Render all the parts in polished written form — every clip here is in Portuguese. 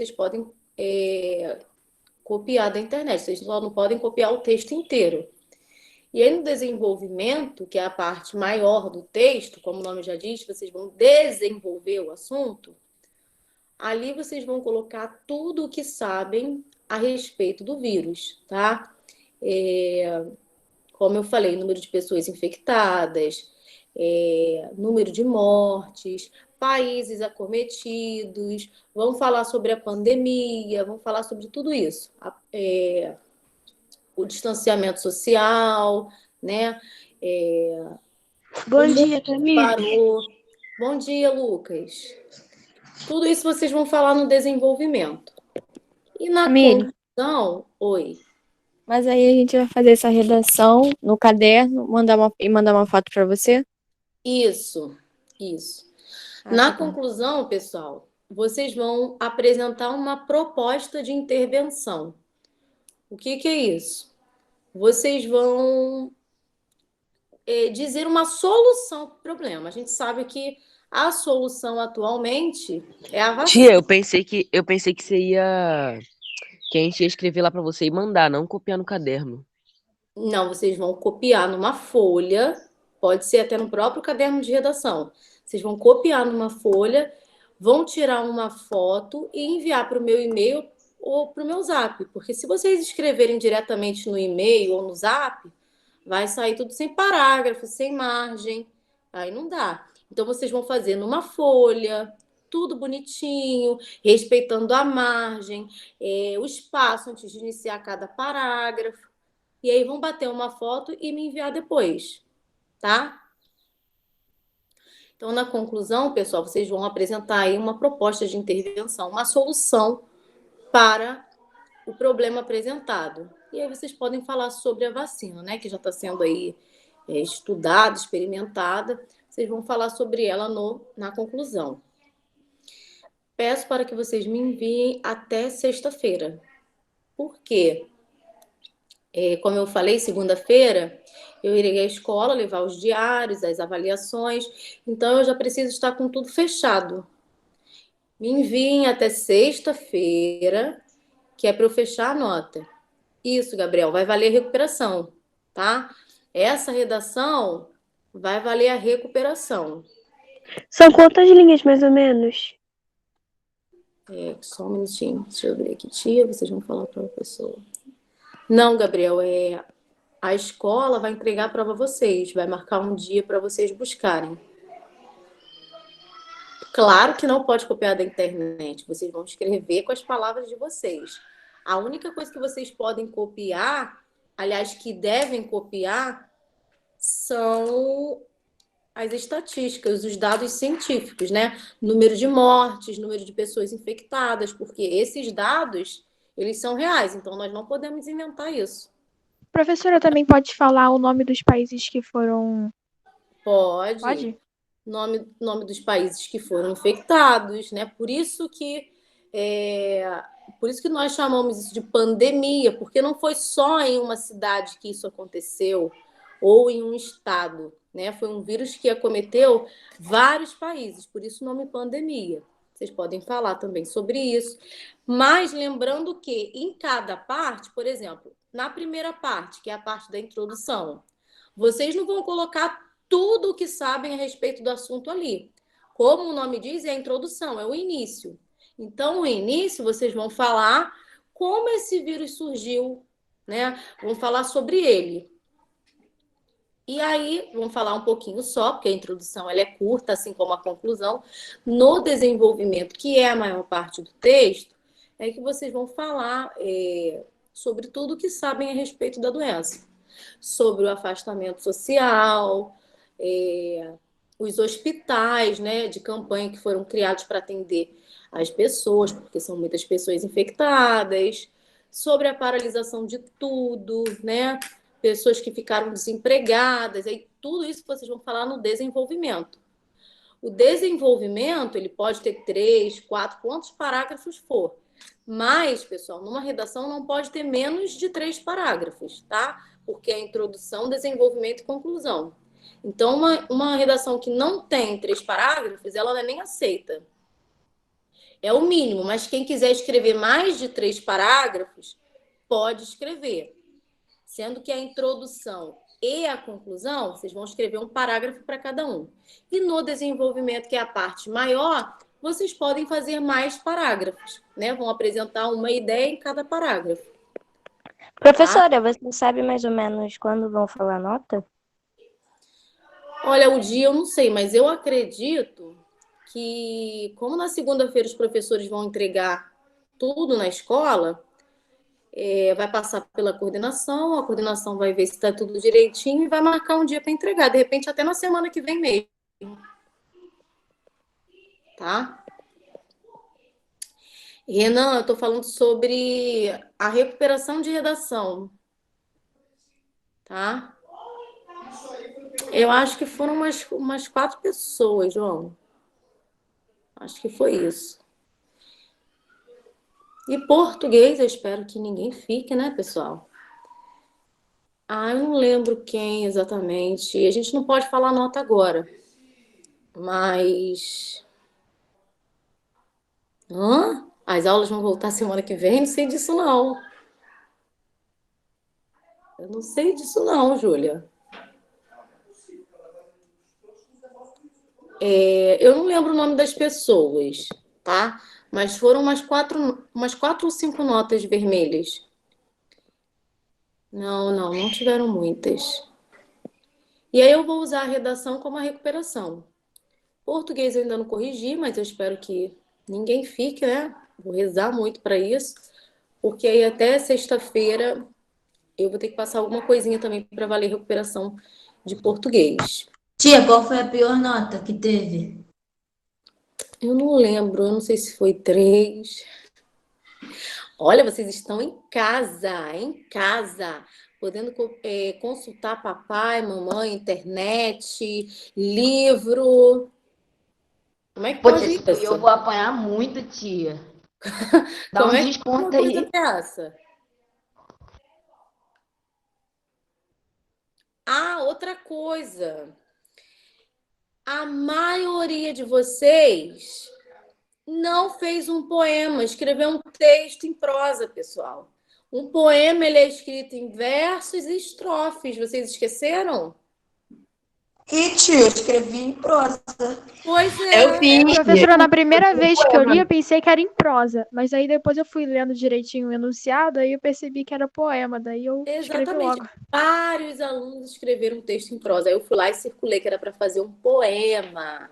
vocês podem copiar da internet, vocês só não podem copiar o texto inteiro. E aí, no desenvolvimento, que é a parte maior do texto, como o nome já diz, vocês vão desenvolver o assunto, ali vocês vão colocar tudo o que sabem a respeito do vírus, tá? Como eu falei, número de pessoas infectadas, número de mortes, países acometidos, vamos falar sobre a pandemia, vamos falar sobre tudo isso. O distanciamento social, né? Bom O dia, mundo Tamires. parou. Bom dia, Lucas. Tudo isso vocês vão falar no desenvolvimento. E na Tamires, conclusão, oi. mas aí a gente vai fazer essa redação no caderno, mandar uma foto para você? Isso, isso. Ah, Na tá bom. conclusão, pessoal, vocês vão apresentar uma proposta de intervenção. O que é isso? Vocês vão dizer uma solução para o problema. A gente sabe que a solução atualmente é a vacina. Tia, eu pensei que que a gente ia escrever lá pra você e mandar, não copiar no caderno. Não, vocês vão copiar numa folha, pode ser até no próprio caderno de redação. Vocês vão copiar numa folha, vão tirar uma foto e enviar para o meu e-mail ou para o meu zap. Porque se vocês escreverem diretamente no e-mail ou no zap, vai sair tudo sem parágrafo, sem margem. Aí não dá. Então vocês vão fazer numa folha, tudo bonitinho, respeitando a margem, o espaço antes de iniciar cada parágrafo. E aí vão bater uma foto e me enviar depois, tá? Então, na conclusão, pessoal, vocês vão apresentar aí uma proposta de intervenção, uma solução para o problema apresentado. E aí vocês podem falar sobre a vacina, né? Que já está sendo aí estudada, experimentada. Vocês vão falar sobre ela na conclusão. Peço para que vocês me enviem até sexta-feira. Por quê? Como eu falei, segunda-feira, eu irei à escola levar os diários, as avaliações, então eu já preciso estar com tudo fechado. Me enviem até sexta-feira, que é para eu fechar a nota. Isso, Gabriel, vai valer a recuperação, tá? Essa redação vai valer a recuperação. São quantas linhas, mais ou menos? Só um minutinho, deixa eu ver aqui. Tia, vocês vão falar para a pessoa. Não, Gabriel, a escola vai entregar a prova a vocês, vai marcar um dia para vocês buscarem. Claro que não pode copiar da internet, vocês vão escrever com as palavras de vocês. A única coisa que vocês podem copiar, aliás, que devem copiar, são as estatísticas, os dados científicos, né? Número de mortes, número de pessoas infectadas, porque esses dados, eles são reais, então nós não podemos inventar isso. Professora, também pode falar o nome dos países que foram. Pode. Pode? Nome dos países que foram infectados, né? Por isso que nós chamamos isso de pandemia, porque não foi só em uma cidade que isso aconteceu ou em um estado, né? Foi um vírus que acometeu vários países, por isso o nome pandemia. Vocês podem falar também sobre isso, mas lembrando que em cada parte, por exemplo, na primeira parte, que é a parte da introdução, vocês não vão colocar tudo o que sabem a respeito do assunto ali. Como o nome diz, é a introdução, é o início. Então, no início, vocês vão falar como esse vírus surgiu, né? Vão falar sobre ele. E aí, vão falar um pouquinho só, porque a introdução ela é curta, assim como a conclusão. No desenvolvimento, que é a maior parte do texto, é que vocês vão falar sobre tudo que sabem a respeito da doença. Sobre o afastamento social, os hospitais, né, de campanha que foram criados para atender as pessoas, porque são muitas pessoas infectadas, sobre a paralisação de tudo, né, pessoas que ficaram desempregadas, aí tudo isso que vocês vão falar no desenvolvimento. O desenvolvimento, ele pode ter 3, 4, quantos parágrafos for. Mas, pessoal, numa redação não pode ter menos de 3 parágrafos, tá? Porque é introdução, desenvolvimento e conclusão. Então, uma redação que não tem 3 parágrafos, ela não é nem aceita. É o mínimo, mas quem quiser escrever mais de 3 parágrafos, pode escrever. Sendo que a introdução e a conclusão, vocês vão escrever um parágrafo para cada um. E no desenvolvimento, que é a parte maior, vocês podem fazer mais parágrafos, né? Vão apresentar uma ideia em cada parágrafo. Professora, você sabe mais ou menos quando vão falar nota? Olha, o dia eu não sei, mas eu acredito que, como na segunda-feira os professores vão entregar tudo na escola, vai passar pela coordenação, a coordenação vai ver se está tudo direitinho e vai marcar um dia para entregar, de repente até na semana que vem mesmo. Tá? Renan, eu estou falando sobre a recuperação de redação. Tá? Eu acho que foram umas 4 pessoas, João. Acho que foi isso. E português, eu espero que ninguém fique, né, pessoal? Eu não lembro quem exatamente. A gente não pode falar nota agora. Mas. As aulas vão voltar semana que vem? Não sei disso, não. Eu não sei disso, não, Júlia. Eu não lembro o nome das pessoas, tá? Mas foram umas 4 ou 5 notas vermelhas. Não tiveram muitas. E aí eu vou usar a redação como a recuperação. Português eu ainda não corrigi, mas eu espero que ninguém fique, né? Vou rezar muito para isso, porque aí até sexta-feira eu vou ter que passar alguma coisinha também para valer recuperação de português. Tia, qual foi a pior nota que teve? Eu não lembro, eu não sei se foi 3. Olha, vocês estão em casa, podendo consultar papai, mamãe, internet, livro. Como é que pode Putz, isso? eu vou apanhar muito, tia. Dá Como um é que uma desconto coisa aí. dessa? Outra coisa. A maioria de vocês não fez um poema, escreveu um texto em prosa, pessoal. Um poema ele é escrito em versos e estrofes. Vocês esqueceram? E, tio, eu escrevi em prosa. Pois Eu é. fiz. Professora, na primeira vez que eu li, poema. eu pensei que era em prosa. Mas aí depois eu fui lendo direitinho o enunciado, aí eu percebi que era poema. Daí eu escrevi Exatamente. logo. Vários alunos escreveram um texto em prosa. Aí eu fui lá e circulei que era para fazer um poema.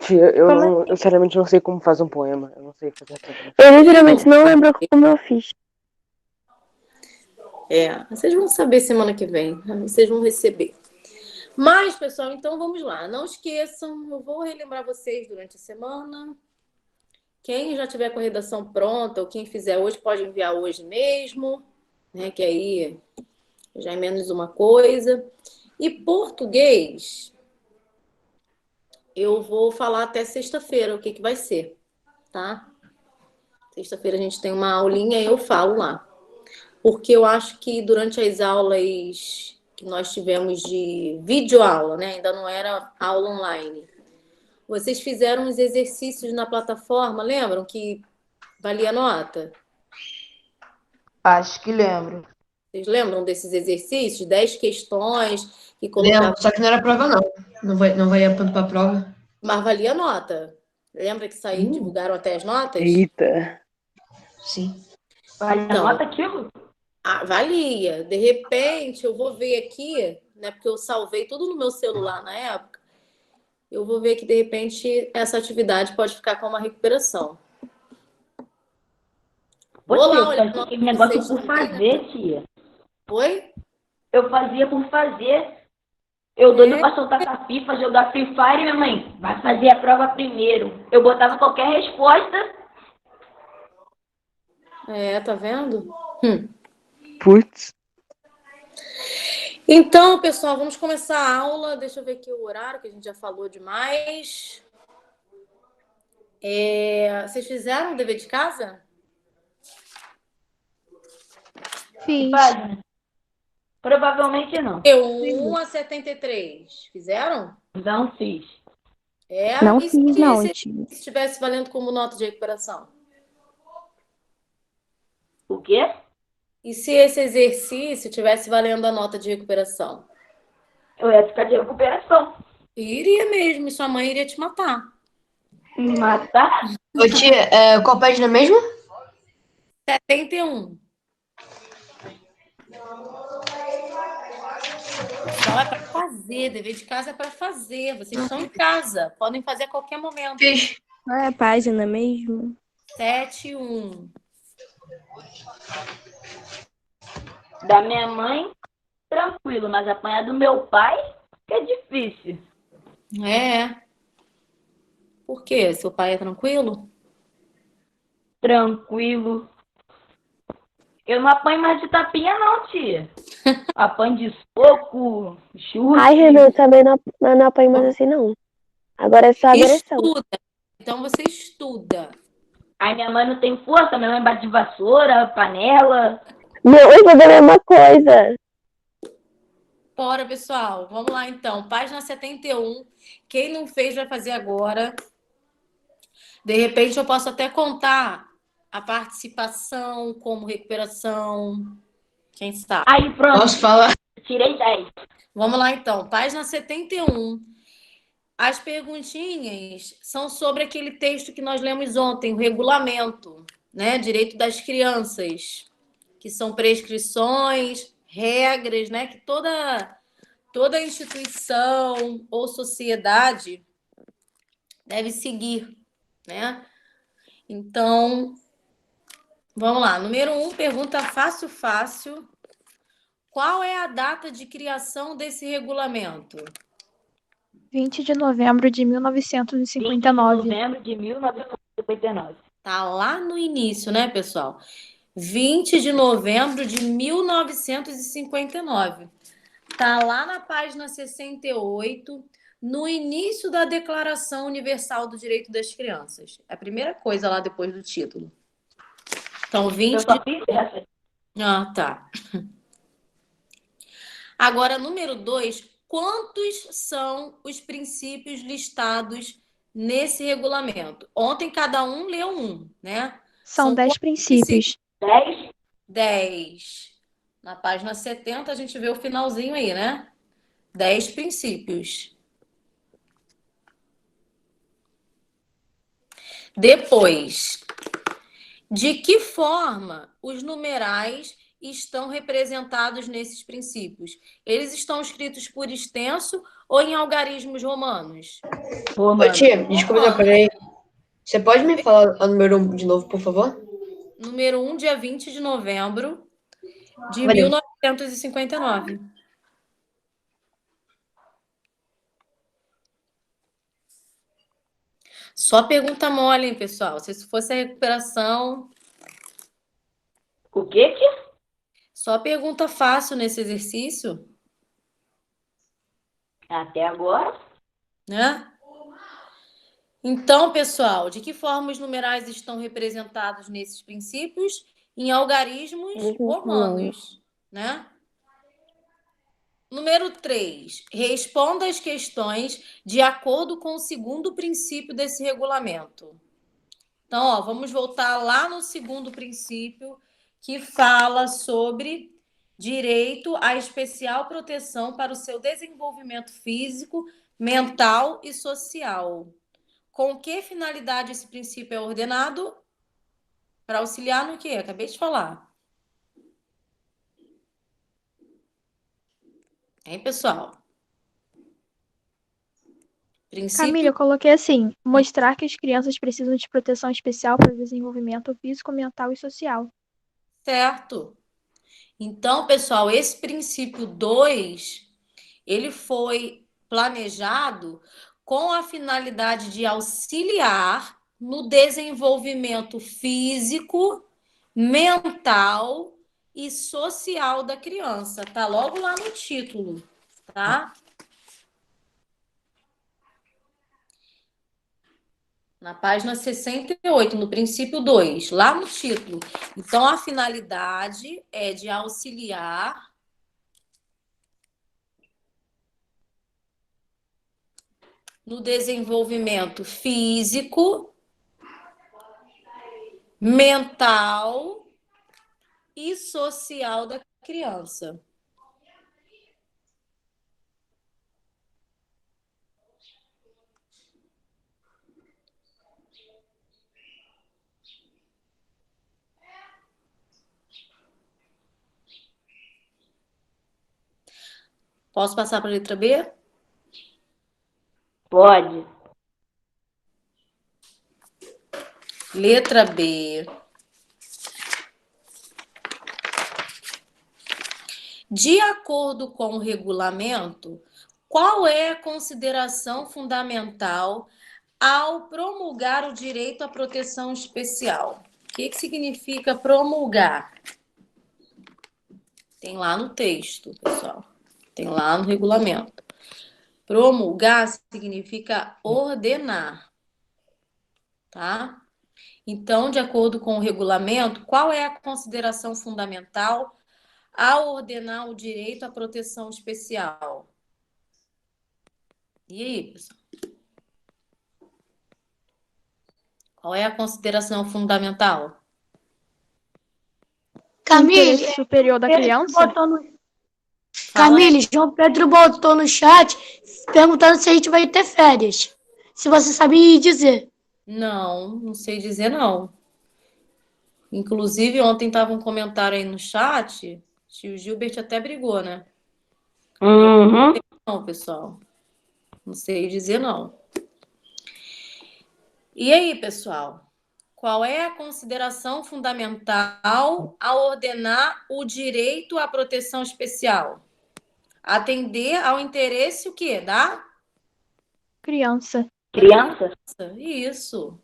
Tia, eu Como não, eu sinceramente não sei como faz um poema. Eu não sei fazer poema. Eu literalmente não lembro como eu fiz. Vocês vão saber semana que vem. Vocês vão receber. Mas, pessoal, então vamos lá. Não esqueçam, eu vou relembrar vocês durante a semana. Quem já tiver com a redação pronta, ou quem fizer hoje, pode enviar hoje mesmo, né? Que aí já é menos uma coisa. E português, eu vou falar até sexta-feira o que vai ser, tá? Sexta-feira a gente tem uma aulinha e eu falo lá. Porque eu acho que durante as aulas que nós tivemos de videoaula, né? Ainda não era aula online. Vocês fizeram uns exercícios na plataforma, lembram que valia nota? Acho que lembro. Vocês lembram desses exercícios? 10 questões que colocavam, Lembro, só que não era prova, não. Não vai ponto pra prova. mas valia nota. Lembra que saiu, divulgaram até as notas? Eita. Sim. Vale Então, a nota aquilo? valia. De repente, eu vou ver aqui, né? Porque eu salvei tudo no meu celular na época. Eu vou ver que, de repente, essa atividade pode ficar com uma recuperação. Vou Putz, lá eu olhar a fazia nota aquele de negócio vocês por também, né? fazer, tia. Oi? Eu fazia por fazer. Eu doido pra soltar com a FIFA, jogar Free Fire, minha mãe. Vai fazer a prova primeiro. Eu botava qualquer resposta. Tá vendo? Putz. Então, pessoal, vamos começar a aula. Deixa eu ver aqui o horário, que a gente já falou demais. Vocês fizeram o dever de casa? Fiz. Faz, né? Provavelmente não. Eu 1 a 73. Fizeram? Não fiz. Não E se fiz, não, esse tio. estivesse valendo como nota de recuperação? O quê? E se esse exercício tivesse valendo a nota de recuperação? Eu ia ficar de recuperação. Iria mesmo, e sua mãe iria te matar. Me matar? Ô, tia, qual página mesmo? 71. Pessoal, é para fazer, dever de casa é para fazer. Vocês estão em casa, podem fazer a qualquer momento. Fiz. Qual é a página mesmo? 71. Da minha mãe, tranquilo, mas apanhar do meu pai que é difícil. É. Por quê? Seu pai é tranquilo? Tranquilo. Eu não apanho mais de tapinha, não, tia. Apanho de soco, chute. Ai, Renan, eu também não apanho mais assim, não. Agora é só agressão. Estuda. Então você estuda. Aí minha mãe não tem força, minha mãe bate de vassoura, panela. Meu, eu fazer a mesma coisa. Bora, pessoal. Vamos lá, então. Página 71. Quem não fez vai fazer agora. De repente, eu posso até contar a participação como recuperação. Quem sabe? Aí pronto, Posso falar? tirei 10. Vamos lá, então. Página 71. As perguntinhas são sobre aquele texto que nós lemos ontem, o regulamento, né? Direito das crianças, que são prescrições, regras, né? Que toda instituição ou sociedade deve seguir, né? Então, vamos lá. Número 1, pergunta fácil, fácil. Qual é a data de criação desse regulamento? 20 de novembro de 20 de 1959. novembro de 1959. Tá lá no início, né, pessoal? 20 de novembro de 1959. Tá lá na página 68, no início da Declaração Universal do Direito das Crianças. É a primeira coisa lá depois do título. Então, 20 Eu de... só fiz essa. Ah, tá. Agora, número 2, quantos são os princípios listados nesse regulamento? Ontem cada um leu um, né? São 10 quantos princípios. 10. 10. Na página 70 a gente vê o finalzinho aí, né? 10 princípios. Depois, de que forma os numerais estão representados nesses princípios? Eles estão escritos por extenso ou em algarismos romanos? Ô, tia, desculpa, peraí. Você pode me falar a número 1 de novo, por favor? Número 1, dia 20 de novembro de Valeu. 1959. Só pergunta mole, hein, pessoal? Se isso fosse a recuperação, O quê, tia? só pergunta fácil nesse exercício, Até agora. né? Então, pessoal, de que forma os numerais estão representados nesses princípios? Em algarismos romanos, né? Número 3. Responda as questões de acordo com o segundo princípio desse regulamento. Então, ó, vamos voltar lá no segundo princípio, que fala sobre direito à especial proteção para o seu desenvolvimento físico, mental e social. Com que finalidade esse princípio é ordenado? Para auxiliar no quê? Acabei de falar. Hein, pessoal? Princípio... Camila, eu coloquei assim: mostrar que as crianças precisam de proteção especial para o desenvolvimento físico, mental e social. Certo. Então, pessoal, esse princípio 2, ele foi planejado com a finalidade de auxiliar no desenvolvimento físico, mental e social da criança. Tá logo lá no título, tá? Na página 68, no princípio 2, lá no título. Então, a finalidade é de auxiliar no desenvolvimento físico, mental e social da criança. Posso passar para a letra B? Pode. Letra B. De acordo com o regulamento, qual é a consideração fundamental ao promulgar o direito à proteção especial? O que significa promulgar? Tem lá no texto, pessoal. Tem lá no regulamento. Promulgar significa ordenar, tá? Então, de acordo com o regulamento, qual é a consideração fundamental ao ordenar o direito à proteção especial? E aí, pessoal? Qual é a consideração fundamental? Interesse Camille, superior da criança? Camille, João Pedro botou no chat perguntando se a gente vai ter férias. Se você sabe dizer. Não sei dizer não. Inclusive, ontem estava um comentário aí no chat, tio Gilbert até brigou, né? Uhum. Não, pessoal. Não sei dizer não. E aí, pessoal? Qual é a consideração fundamental ao ordenar o direito à proteção especial? Atender ao interesse o quê? Da Criança. Criança? Isso.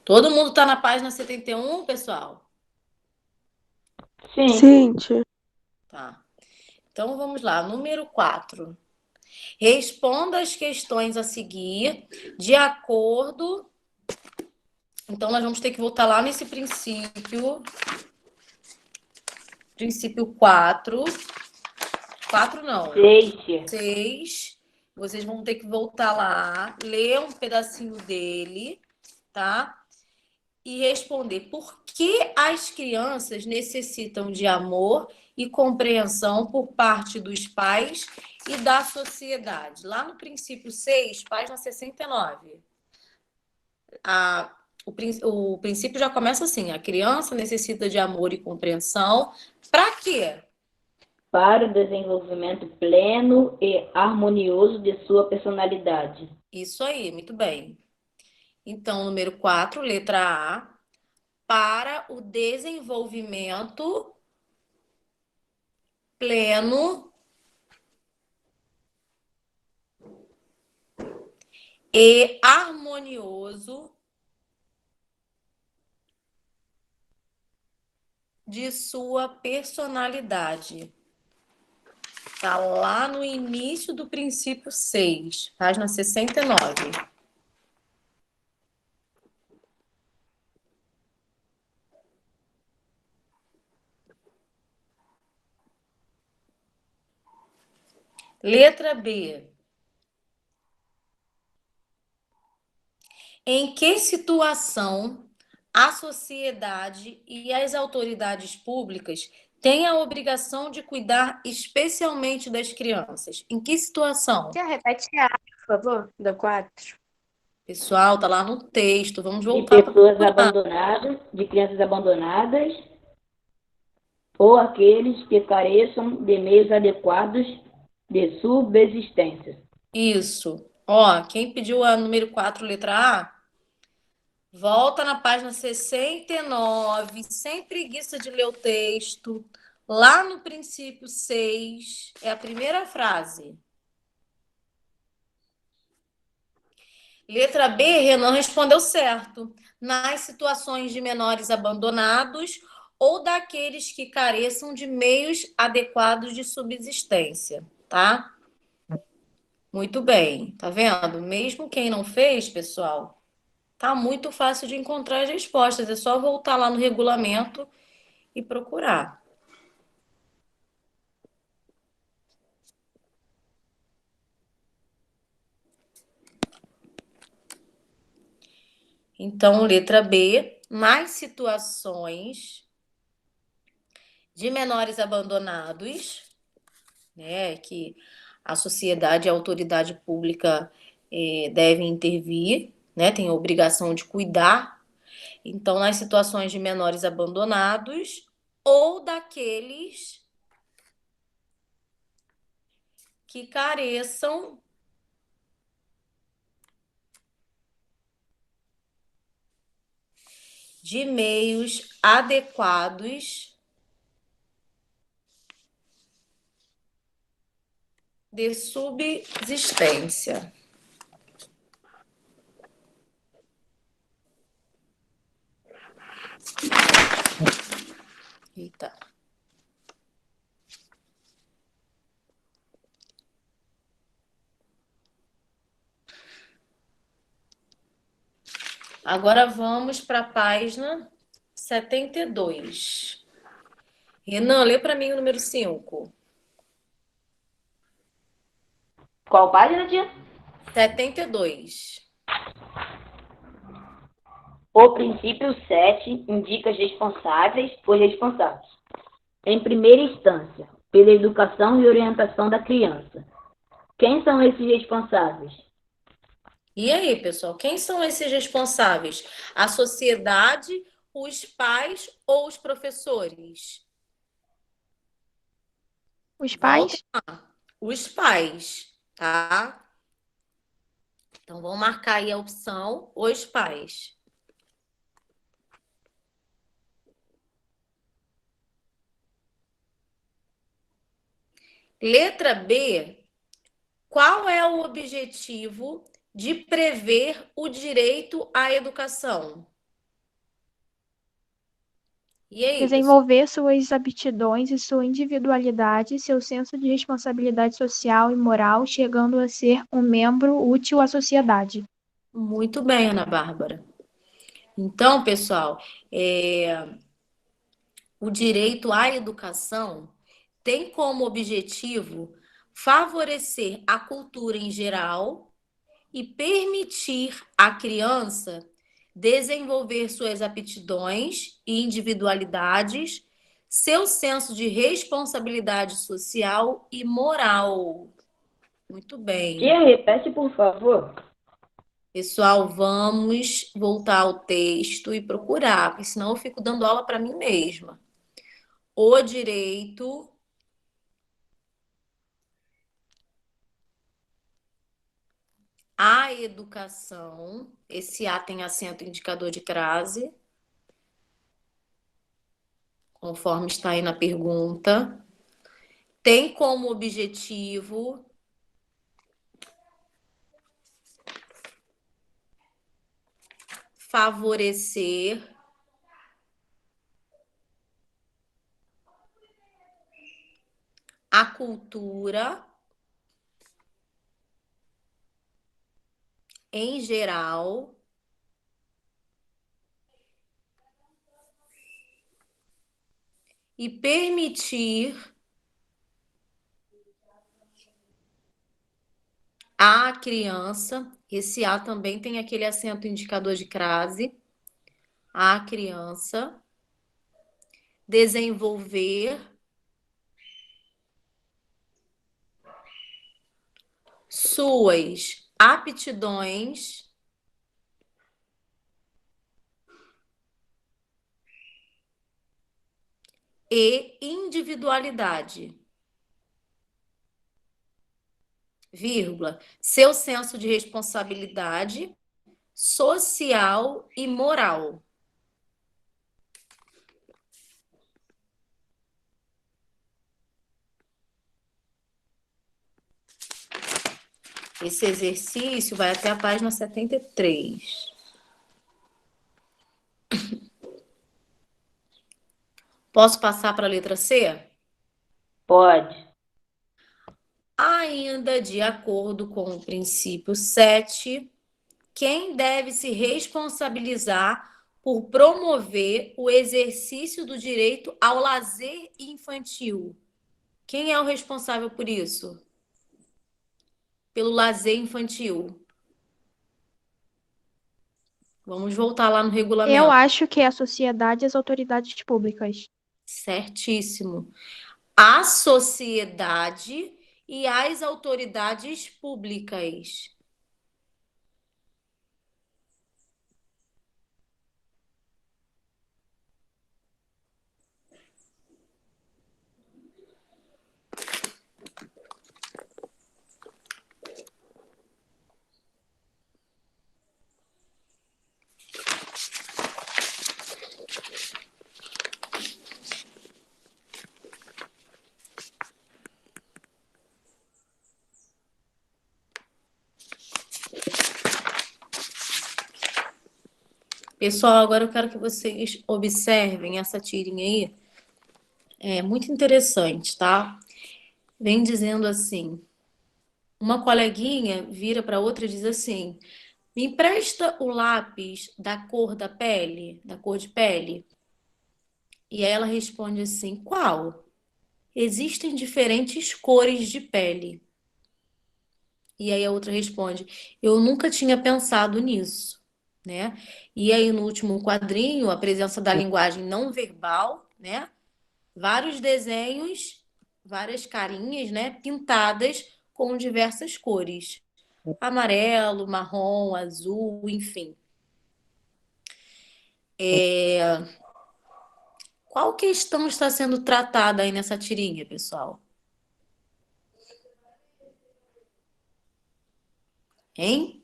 Todo mundo está na página 71, pessoal? Sim. Sim, tia. Tá. Então, vamos lá. Número 4. Responda as questões a seguir de acordo... Então, nós vamos ter que voltar lá nesse princípio. Princípio 4. 4 não. 6. Vocês vão ter que voltar lá, ler um pedacinho dele, tá? E responder por que as crianças necessitam de amor e compreensão por parte dos pais e da sociedade. Lá no princípio 6, página 69. O princípio já começa assim: a criança necessita de amor e compreensão. Para quê? Para o desenvolvimento pleno e harmonioso de sua personalidade. Isso aí, muito bem. Então, número 4, letra A. Para o desenvolvimento pleno e harmonioso de sua personalidade. Está lá no início do princípio 6, página 69. Letra B. Em que situação a sociedade e as autoridades públicas têm a obrigação de cuidar especialmente das crianças? Em que situação? Tia, repete a, por favor, do 4. Pessoal, tá lá no texto. Vamos De voltar pessoas para abandonadas, de crianças abandonadas, ou aqueles que careçam de meios adequados de subsistência. isso. Ó, quem pediu a número 4, letra A, volta na página 69, sem preguiça de ler o texto. Lá no princípio 6, é a primeira frase. Letra B, Renan respondeu certo. Nas situações de menores abandonados ou daqueles que careçam de meios adequados de subsistência, tá? Muito bem, tá vendo? Mesmo quem não fez, pessoal, tá muito fácil de encontrar as respostas. É só voltar lá no regulamento e procurar. Então, letra B, nas situações de menores abandonados, né, que a sociedade e a autoridade pública devem intervir, né, tem a obrigação de cuidar. Então, nas situações de menores abandonados ou daqueles que careçam de meios adequados de subsistência. Eita. Agora vamos para a página 72. Renan, lê para mim o número 5. Qual página, tia? 72. O princípio 7 indica os responsáveis por responsáveis. Em primeira instância, pela educação e orientação da criança. Quem são esses responsáveis? E aí, pessoal, quem são esses responsáveis? A sociedade, os pais ou os professores? Os pais? Os pais, tá? Então, vamos marcar aí a opção, os pais. Letra B, qual é o objetivo de prever o direito à educação? E aí, pessoal? Desenvolver suas aptidões e sua individualidade, seu senso de responsabilidade social e moral, chegando a ser um membro útil à sociedade. Muito bem, Ana Bárbara. Então, pessoal, o direito à educação tem como objetivo favorecer a cultura em geral e permitir à criança desenvolver suas aptidões e individualidades, seu senso de responsabilidade social e moral. Muito bem. Tia, repete, por favor. Pessoal, vamos voltar ao texto e procurar, porque senão eu fico dando aula para mim mesma. O direito à educação, esse A tem acento indicador de crase, conforme está aí na pergunta, tem como objetivo favorecer a cultura em geral e permitir à criança, esse A também tem aquele acento indicador de crase, à criança desenvolver suas aptidões e individualidade, vírgula, seu senso de responsabilidade social e moral. Esse exercício vai até a página 73. Posso passar para a letra C? Pode. Ainda de acordo com o princípio 7, quem deve se responsabilizar por promover o exercício do direito ao lazer infantil? Quem é o responsável por isso? Pelo lazer infantil? Vamos voltar lá no Eu regulamento. acho que é a sociedade e as autoridades públicas. Certíssimo. A sociedade e as autoridades públicas. Pessoal, agora eu quero que vocês observem essa tirinha aí. É muito interessante, tá? Vem dizendo assim: uma coleguinha vira para outra e diz assim: me empresta o lápis da cor da pele, da cor de pele? E aí ela responde assim: qual? Existem diferentes cores de pele. E aí a outra responde: eu nunca tinha pensado nisso, né? E aí no último quadrinho, a presença da linguagem não verbal, né? Vários desenhos, várias carinhas, né? Pintadas com diversas cores: amarelo, marrom, azul, enfim. Qual questão está sendo tratada aí nessa tirinha, pessoal? Hein?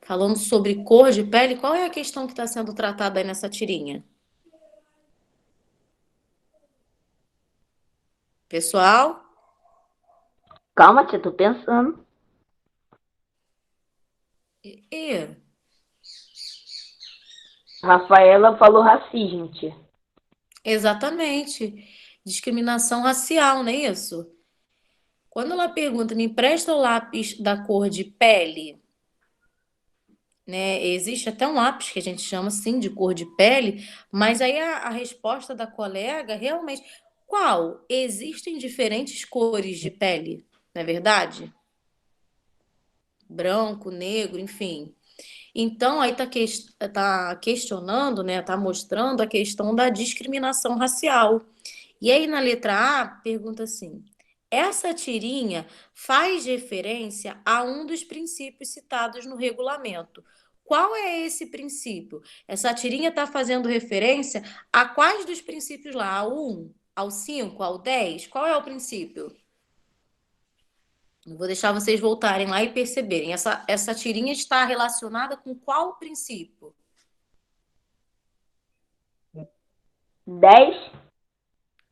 Falando sobre cor de pele, qual é a questão que está sendo tratada aí nessa tirinha? Pessoal? Calma, tia, tô pensando. E Rafaela falou racismo, tia. exatamente. Discriminação racial, não é isso? Quando ela pergunta, me empresta o lápis da cor de pele, né? Existe até um lápis que a gente chama assim de cor de pele, mas aí a resposta da colega realmente, qual? Existem diferentes cores de pele, não é verdade? Branco, negro, enfim. Então, aí tá questionando, né? Tá mostrando a questão da discriminação racial. E aí, na letra A, pergunta assim: essa tirinha faz referência a um dos princípios citados no regulamento. Qual é esse princípio? Essa tirinha está fazendo referência a quais dos princípios lá? Ao 1, ao 5, ao 10? Qual é o princípio? Eu vou deixar vocês voltarem lá e perceberem. Essa tirinha está relacionada com qual princípio? 10.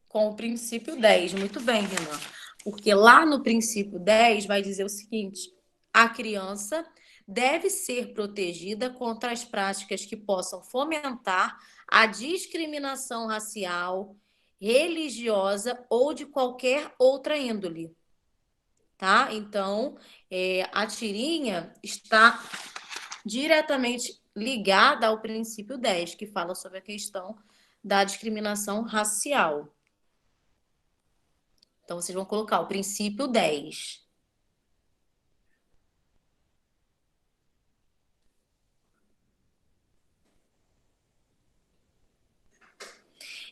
Com o princípio 10. Muito bem, Renan. Porque lá no princípio 10 vai dizer o seguinte: a criança deve ser protegida contra as práticas que possam fomentar a discriminação racial, religiosa ou de qualquer outra índole. Tá? Então, a tirinha está diretamente ligada ao princípio 10, que fala sobre a questão da discriminação racial. Então, vocês vão colocar o princípio 10.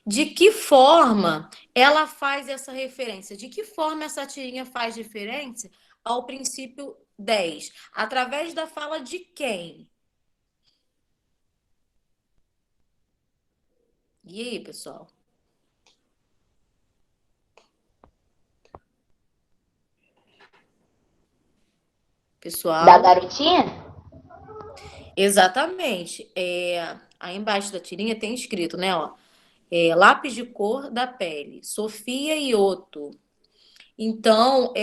De que forma ela faz essa referência? De que forma essa tirinha faz referência ao princípio 10? Através da fala de quem? E aí, pessoal? Pessoal? Da garotinha? Exatamente. Aí embaixo da tirinha tem escrito, né? Ó, lápis de cor da pele, Sofia Ioto. Então,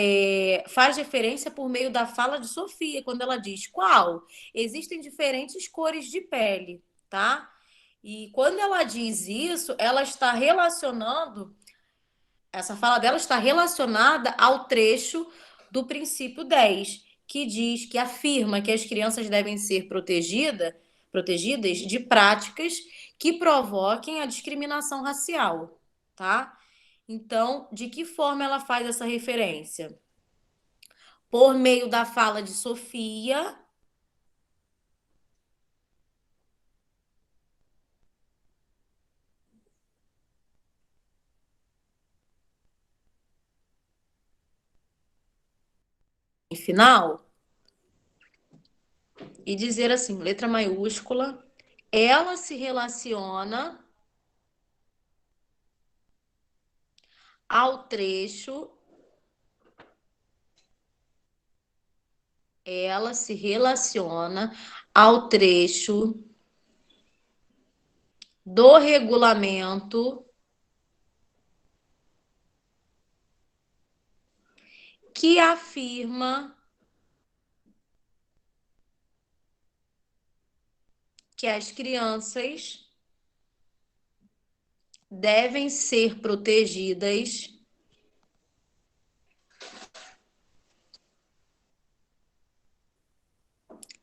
faz referência por meio da fala de Sofia, quando ela diz qual? Existem diferentes cores de pele, tá? E quando ela diz isso, ela está relacionando Essa fala dela está relacionada ao trecho do princípio 10, que diz, que afirma que as crianças devem ser protegidas de práticas que provoquem a discriminação racial, tá? Então, de que forma ela faz essa referência? Por meio da fala de Sofia, em final, e dizer assim, letra maiúscula, ela se relaciona ao trecho, ela se relaciona ao trecho do regulamento que afirma que as crianças devem ser protegidas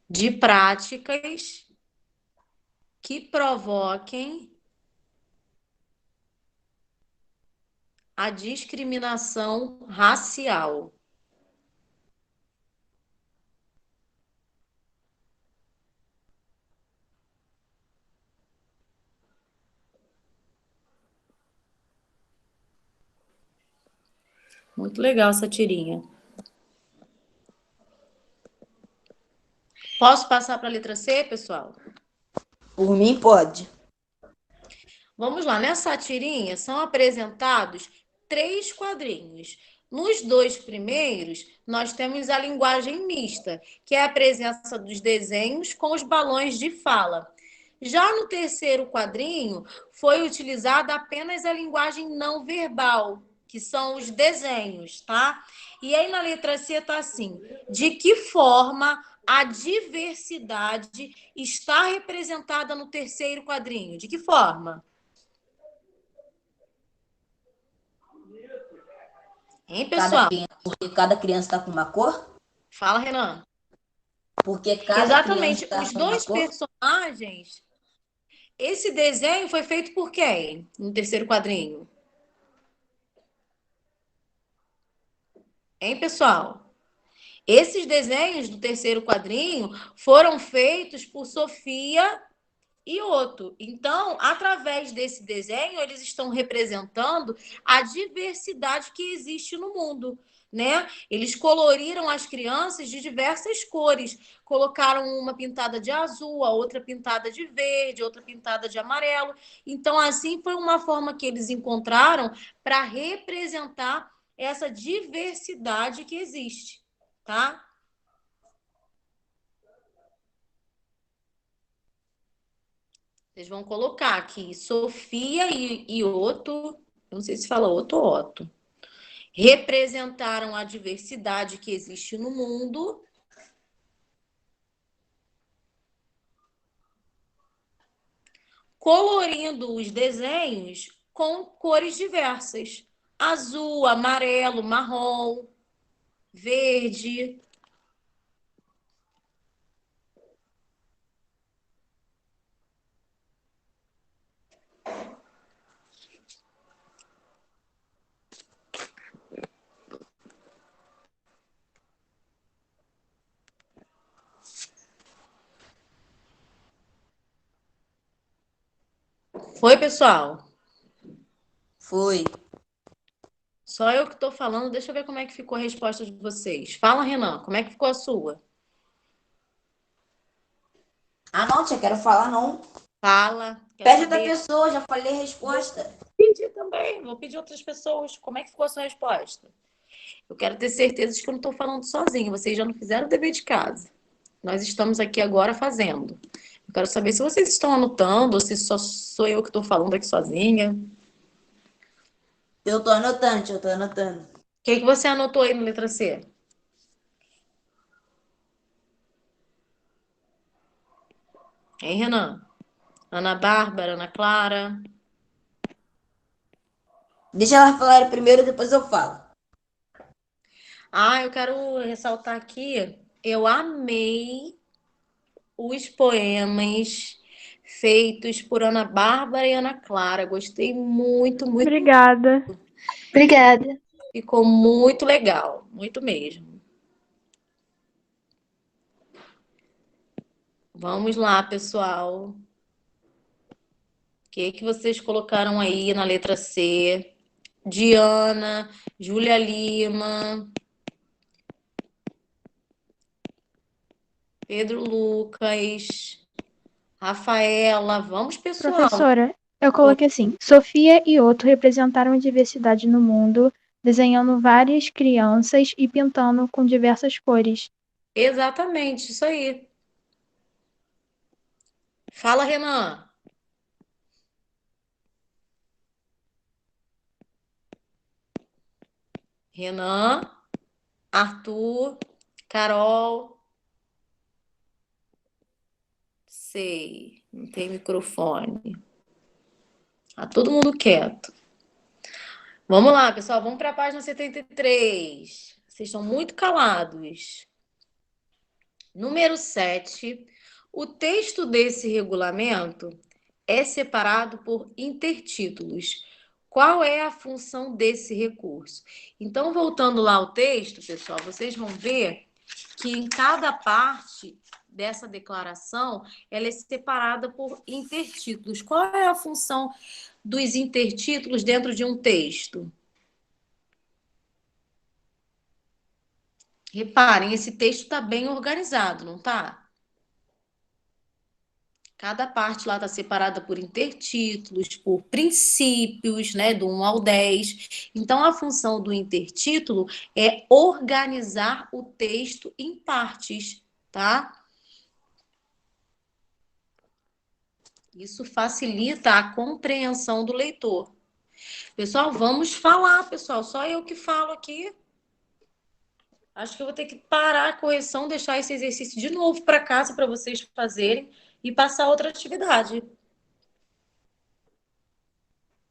de práticas que provoquem a discriminação racial. Muito legal essa tirinha. Posso passar para a letra C, pessoal? Por mim, pode. Vamos lá, nessa tirinha são apresentados 3 quadrinhos. Nos 2 primeiros, nós temos a linguagem mista, que é a presença dos desenhos com os balões de fala. Já no terceiro quadrinho, foi utilizada apenas a linguagem não verbal, que são os desenhos, tá? E aí na letra C tá assim: de que forma a diversidade está representada no terceiro quadrinho? De que forma? Hein, pessoal? Porque cada criança está com uma cor? Fala, Renan. Porque cada Exatamente. criança Os está com uma 2 cor? personagens. Esse desenho foi feito por quem? No terceiro quadrinho. Hein, pessoal? Esses desenhos do terceiro quadrinho foram feitos por Sofia e Otto. Então, através desse desenho, eles estão representando a diversidade que existe no mundo, né? Eles coloriram as crianças de diversas cores. Colocaram uma pintada de azul, a outra pintada de verde, outra pintada de amarelo. Então, assim, foi uma forma que eles encontraram para representar essa diversidade que existe, tá? Vocês vão colocar aqui Sofia e Otto, eu não sei se fala Otto ou Otto, representaram a diversidade que existe no mundo, colorindo os desenhos com cores diversas: azul, amarelo, marrom, verde. Foi, pessoal? Foi. Só eu que estou falando. Deixa eu ver como é que ficou a resposta de vocês. Fala, Renan, como é que ficou a sua? Ah, não, tia, quero falar não. Fala. Pede outra pessoa, já falei a resposta. Vou pedir também, vou pedir outras pessoas. Como é que ficou a sua resposta? Eu quero ter certeza de que eu não estou falando sozinho. Vocês já não fizeram o dever de casa. Nós estamos aqui agora fazendo. Eu quero saber se vocês estão anotando ou se só sou eu que estou falando aqui sozinha. Eu tô anotando, tia, eu tô anotando. O que você anotou aí na letra C? Hein, Renan? Ana Bárbara, Ana Clara. Deixa ela falar primeiro, depois eu falo. Eu quero ressaltar aqui, eu amei os poemas feitos por Ana Bárbara e Ana Clara. Gostei muito, muito. Obrigada. Obrigada. Ficou muito legal, muito mesmo. Vamos lá, pessoal. O que vocês colocaram aí na letra C? Diana, Júlia Lima, Pedro Lucas, Rafaela. Vamos, pessoal. Professora, eu coloquei assim: Sofia e Otto representaram a diversidade no mundo, desenhando várias crianças e pintando com diversas cores. Exatamente, isso aí. Fala, Renan. Renan, Arthur, Carol. Sei, não tem microfone. Tá todo mundo quieto. Vamos lá, pessoal, vamos para a página 73. Vocês estão muito calados. Número 7. O texto desse regulamento é separado por intertítulos. Qual é a função desse recurso? Então, voltando lá ao texto, pessoal, vocês vão ver que em cada parte dessa declaração, ela é separada por intertítulos. Qual é a função dos intertítulos dentro de um texto? Reparem, esse texto está bem organizado, não está? Cada parte lá está separada por intertítulos, por princípios, né, do 1 ao 10. Então, a função do intertítulo é organizar o texto em partes, tá? Isso facilita a compreensão do leitor. Pessoal, vamos falar, pessoal. Só eu que falo aqui. Acho que eu vou ter que parar a correção, deixar esse exercício de novo para casa para vocês fazerem e passar outra atividade.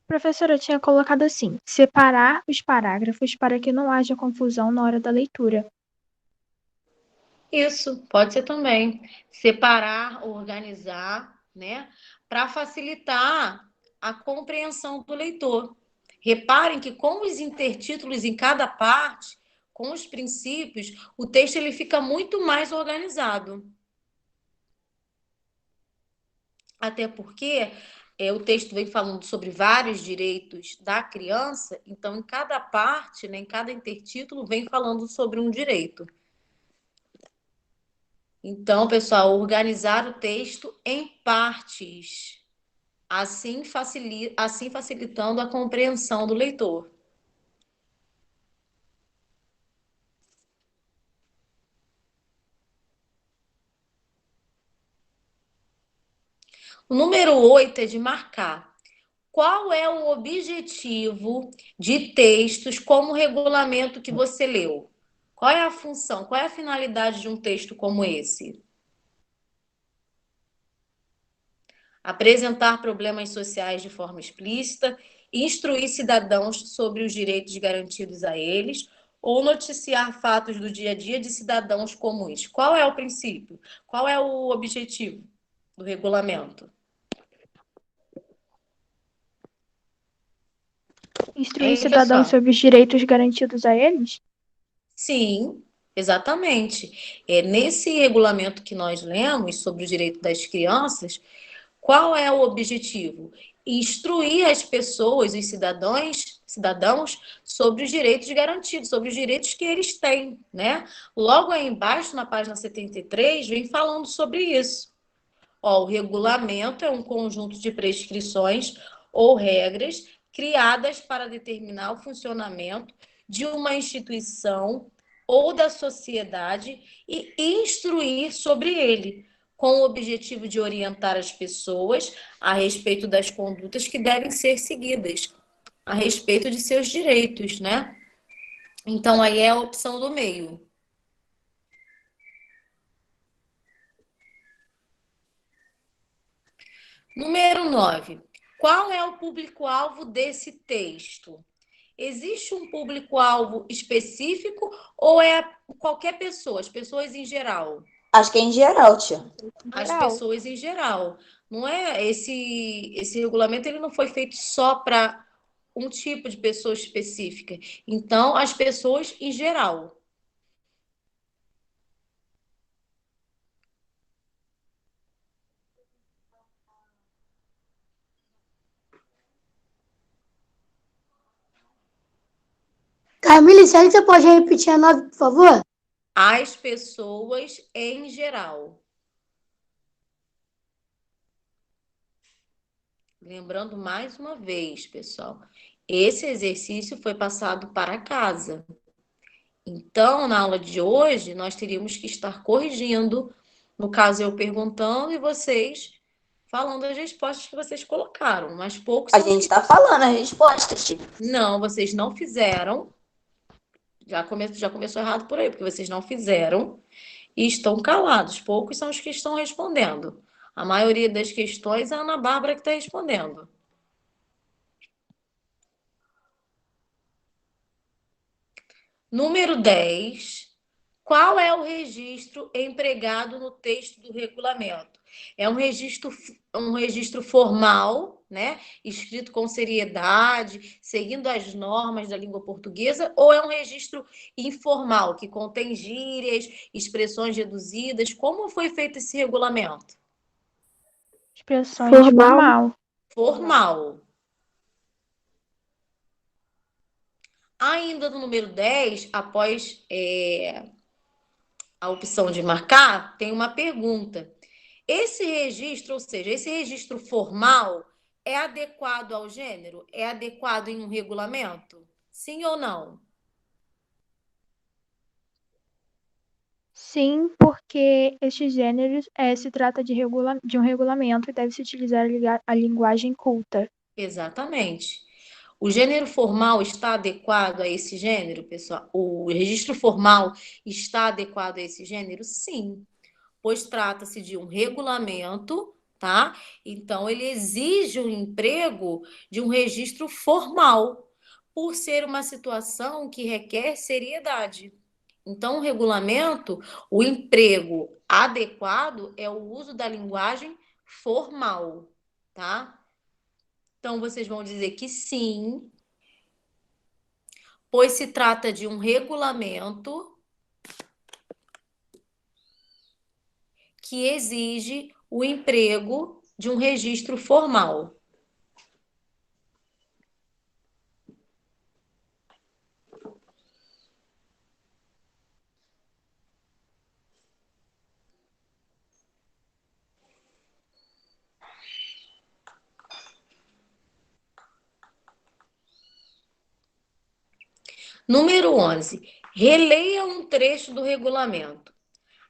Professora, eu tinha colocado assim: separar os parágrafos para que não haja confusão na hora da leitura. Isso, pode ser também. Separar, organizar, né? Para facilitar a compreensão do leitor. Reparem que com os intertítulos em cada parte, com os princípios, o texto ele fica muito mais organizado. Até porque o texto vem falando sobre vários direitos da criança, então em cada parte, né, em cada intertítulo, vem falando sobre um direito. Então, pessoal, organizar o texto em partes, assim facilitando a compreensão do leitor. O número 8 é de marcar. Qual é o objetivo de textos como o regulamento que você leu? Qual é a função, qual é a finalidade de um texto como esse? Apresentar problemas sociais de forma explícita, instruir cidadãos sobre os direitos garantidos a eles ou noticiar fatos do dia a dia de cidadãos comuns. Qual é o princípio? Qual é o objetivo do regulamento? Instruir cidadãos sobre os direitos garantidos a eles? Sim, exatamente. Nesse regulamento que nós lemos sobre o direito das crianças, qual é o objetivo? Instruir as pessoas, os cidadãos, sobre os direitos garantidos, sobre os direitos que eles têm, né? Logo aí embaixo, na página 73, vem falando sobre isso. O regulamento é um conjunto de prescrições ou regras criadas para determinar o funcionamento de uma instituição ou da sociedade e instruir sobre ele, com o objetivo de orientar as pessoas a respeito das condutas que devem ser seguidas, a respeito de seus direitos, né? Então, aí é a opção do meio. Número 9. Qual é o público-alvo desse texto? existe um público-alvo específico ou é qualquer pessoa, as pessoas em geral? Acho que é em geral, tia. As Geral. pessoas em geral. Não é esse regulamento, ele não foi feito só para um tipo de pessoa específica. Então, as pessoas em geral. Camille, será que você pode repetir a 9, por favor? As pessoas em geral. Lembrando mais uma vez, pessoal, esse exercício foi passado para casa. Então, na aula de hoje, nós teríamos que estar corrigindo, no caso eu perguntando e vocês falando as respostas que vocês colocaram, mas poucos A são gente tá falando a resposta, tia. Não, vocês não fizeram. Já começou errado por aí, porque vocês não fizeram e estão calados. Poucos são os que estão respondendo. A maioria das questões é a Ana Bárbara que está respondendo. Número 10. Qual é o registro empregado no texto do regulamento? É um registro formal, né? Escrito com seriedade, seguindo as normas da língua portuguesa, ou é um registro informal, que contém gírias, expressões reduzidas? Como foi feito esse regulamento? Expressões Formal. Formal. Ainda no número 10, após a opção de marcar, tem uma pergunta. Esse registro, ou seja, esse registro formal é adequado ao gênero? É adequado em um regulamento? Sim ou não? Sim, porque estes gêneros se trata de um regulamento e deve-se utilizar a linguagem culta. Exatamente. O gênero formal está adequado a esse gênero, pessoal? O registro formal está adequado a esse gênero? Sim, pois trata-se de um regulamento, tá? Então, ele exige o emprego de um registro formal, por ser uma situação que requer seriedade. Então, o regulamento, o emprego adequado é o uso da linguagem formal, tá? Então, vocês vão dizer que sim, pois se trata de um regulamento que exige o emprego de um registro formal. Número 11. Releia um trecho do regulamento.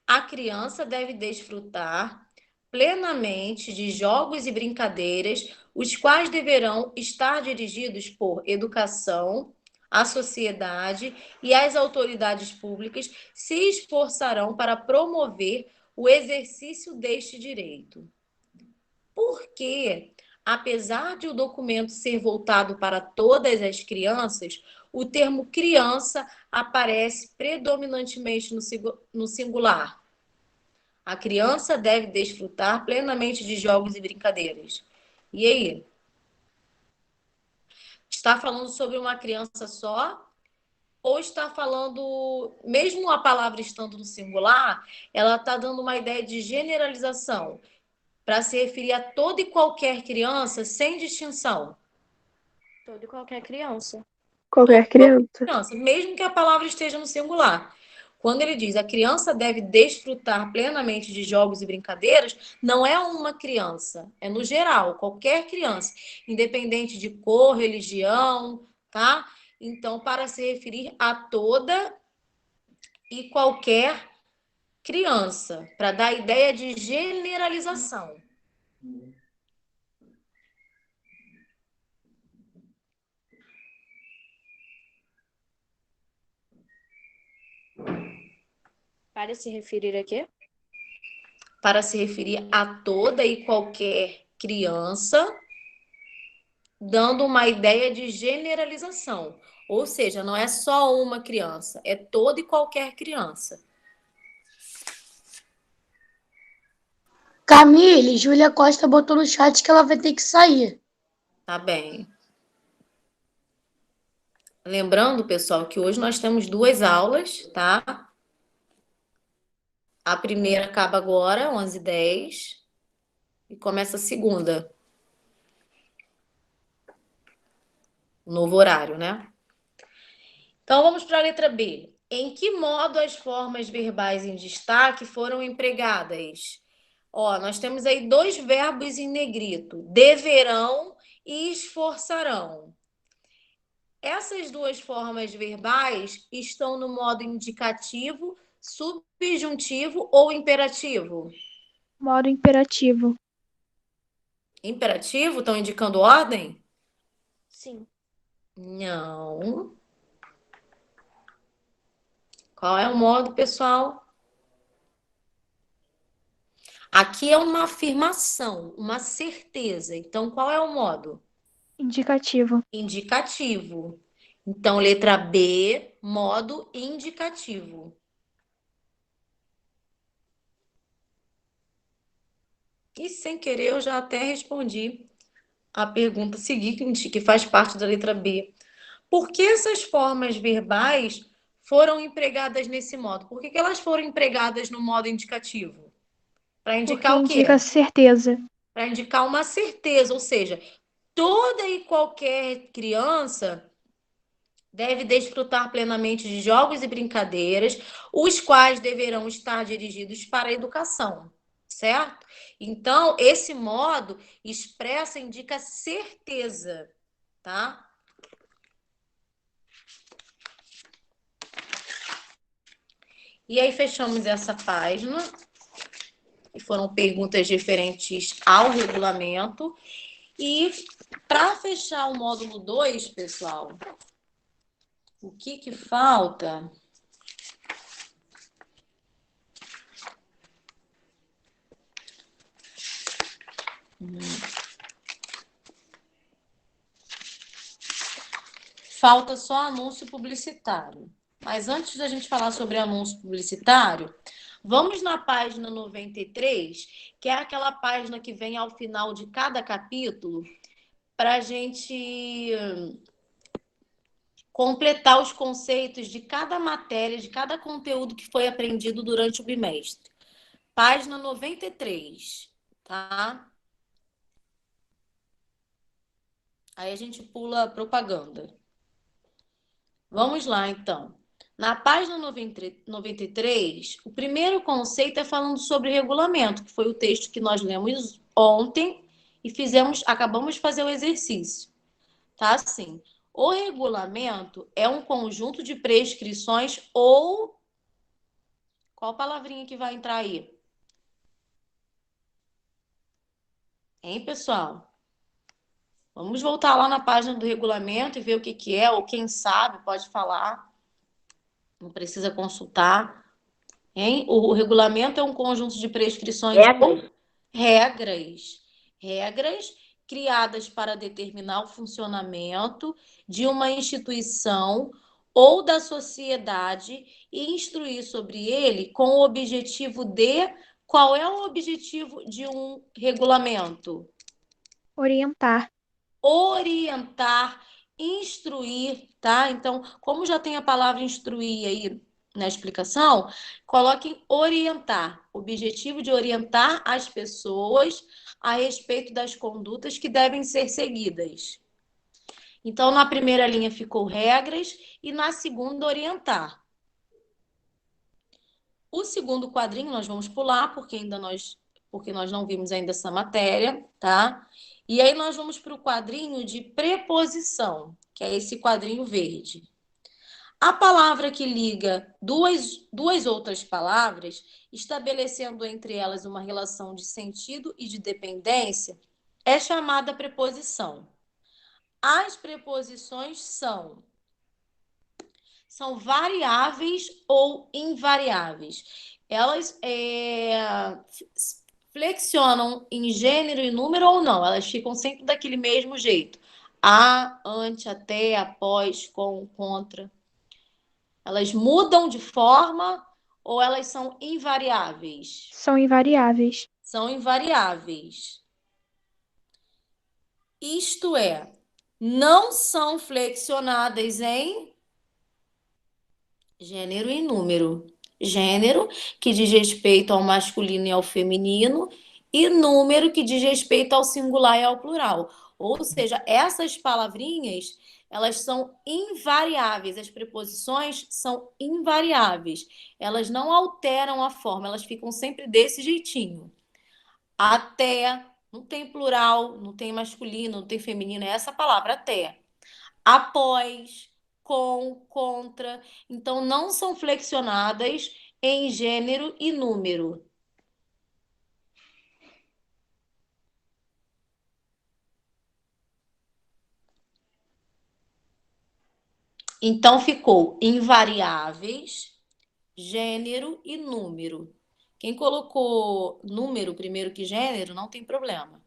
A criança deve desfrutar plenamente de jogos e brincadeiras, os quais deverão estar dirigidos por educação, a sociedade e as autoridades públicas se esforçarão para promover o exercício deste direito. Porque, apesar de o documento ser voltado para todas as crianças, o termo criança aparece predominantemente no singular. A criança deve desfrutar plenamente de jogos e brincadeiras. E aí? Está falando sobre uma criança só? Ou está falando, mesmo a palavra estando no singular, ela está dando uma ideia de generalização, para se referir a toda e qualquer criança, sem distinção? Toda e qualquer criança. Qualquer criança. Mesmo que a palavra esteja no singular. Quando ele diz a criança deve desfrutar plenamente de jogos e brincadeiras, não é uma criança, é no geral, qualquer criança, independente de cor, religião, tá? Então, para se referir a toda e qualquer criança, para dar a ideia de generalização. Para se referir a quê? Para se referir a toda e qualquer criança, dando uma ideia de generalização. Ou seja, não é só uma criança, é toda e qualquer criança. Camille, Júlia Costa botou no chat que ela vai ter que sair. Tá bem. Lembrando, pessoal, que hoje nós temos 2 aulas, tá? A primeira acaba agora, 11h10, e começa a segunda. Novo horário, né? Então, vamos para a letra B. Em que modo as formas verbais em destaque foram empregadas? Ó, nós temos aí 2 verbos em negrito: deverão e esforçarão. Essas 2 formas verbais estão no modo indicativo, subjuntivo ou imperativo? Modo imperativo. Imperativo? Estão indicando ordem? Sim. Não. Qual é o modo, pessoal? Aqui é uma afirmação, uma certeza. Então, qual é o modo? Indicativo. Indicativo. Então, letra B, modo indicativo. E sem querer, eu já até respondi a pergunta seguinte, que faz parte da letra B. Por que essas formas verbais foram empregadas nesse modo? Por que elas foram empregadas no modo indicativo? Para Porque indicar o quê? indica certeza. Para indicar uma certeza, ou seja, toda e qualquer criança deve desfrutar plenamente de jogos e brincadeiras, os quais deverão estar dirigidos para a educação, certo? Então, esse modo expressa, indica certeza, tá? E aí, fechamos essa página. E foram perguntas referentes ao regulamento. E para fechar o módulo 2, pessoal, o que falta? Falta só anúncio publicitário. Mas antes da gente falar sobre anúncio publicitário, vamos na página 93, que é aquela página que vem ao final de cada capítulo, para a gente completar os conceitos de cada matéria, de cada conteúdo que foi aprendido durante o bimestre. Página 93, tá? Aí a gente pula a propaganda. Vamos lá, então. Na página 93, o primeiro conceito é falando sobre regulamento, que foi o texto que nós lemos ontem e acabamos de fazer o exercício. Tá assim. O regulamento é um conjunto de prescrições ou... Qual palavrinha que vai entrar aí? Hein, pessoal? Vamos voltar lá na página do regulamento e ver o que é, ou quem sabe pode falar. Não precisa consultar. Hein? O regulamento é um conjunto de prescrições ou regras criadas para determinar o funcionamento de uma instituição ou da sociedade e instruir sobre ele com o objetivo de... Qual é o objetivo de um regulamento? Orientar. Orientar, instruir, tá? Então, como já tem a palavra instruir aí na explicação, coloquem orientar. Objetivo de orientar as pessoas a respeito das condutas que devem ser seguidas. Então, na primeira linha ficou regras e na segunda, orientar. O segundo quadrinho nós vamos pular, porque nós não vimos ainda essa matéria, tá? E aí nós vamos para o quadrinho de preposição, que é esse quadrinho verde. A palavra que liga duas outras palavras, estabelecendo entre elas uma relação de sentido e de dependência, é chamada preposição. As preposições são variáveis ou invariáveis. Elas flexionam em gênero e número ou não, elas ficam sempre daquele mesmo jeito. A, ante, até, após, com, contra. Elas mudam de forma ou elas são invariáveis? São invariáveis. São invariáveis. Isto é, não são flexionadas em gênero e número. Gênero, que diz respeito ao masculino e ao feminino, e número, que diz respeito ao singular e ao plural. Ou seja, essas palavrinhas, elas são invariáveis, as preposições são invariáveis. Elas não alteram a forma, elas ficam sempre desse jeitinho. Até, não tem plural, não tem masculino, não tem feminino, é essa palavra, até. Após, com, contra. Então, não são flexionadas em gênero e número. Então, ficou invariáveis, gênero e número. Quem colocou número primeiro que gênero, não tem problema.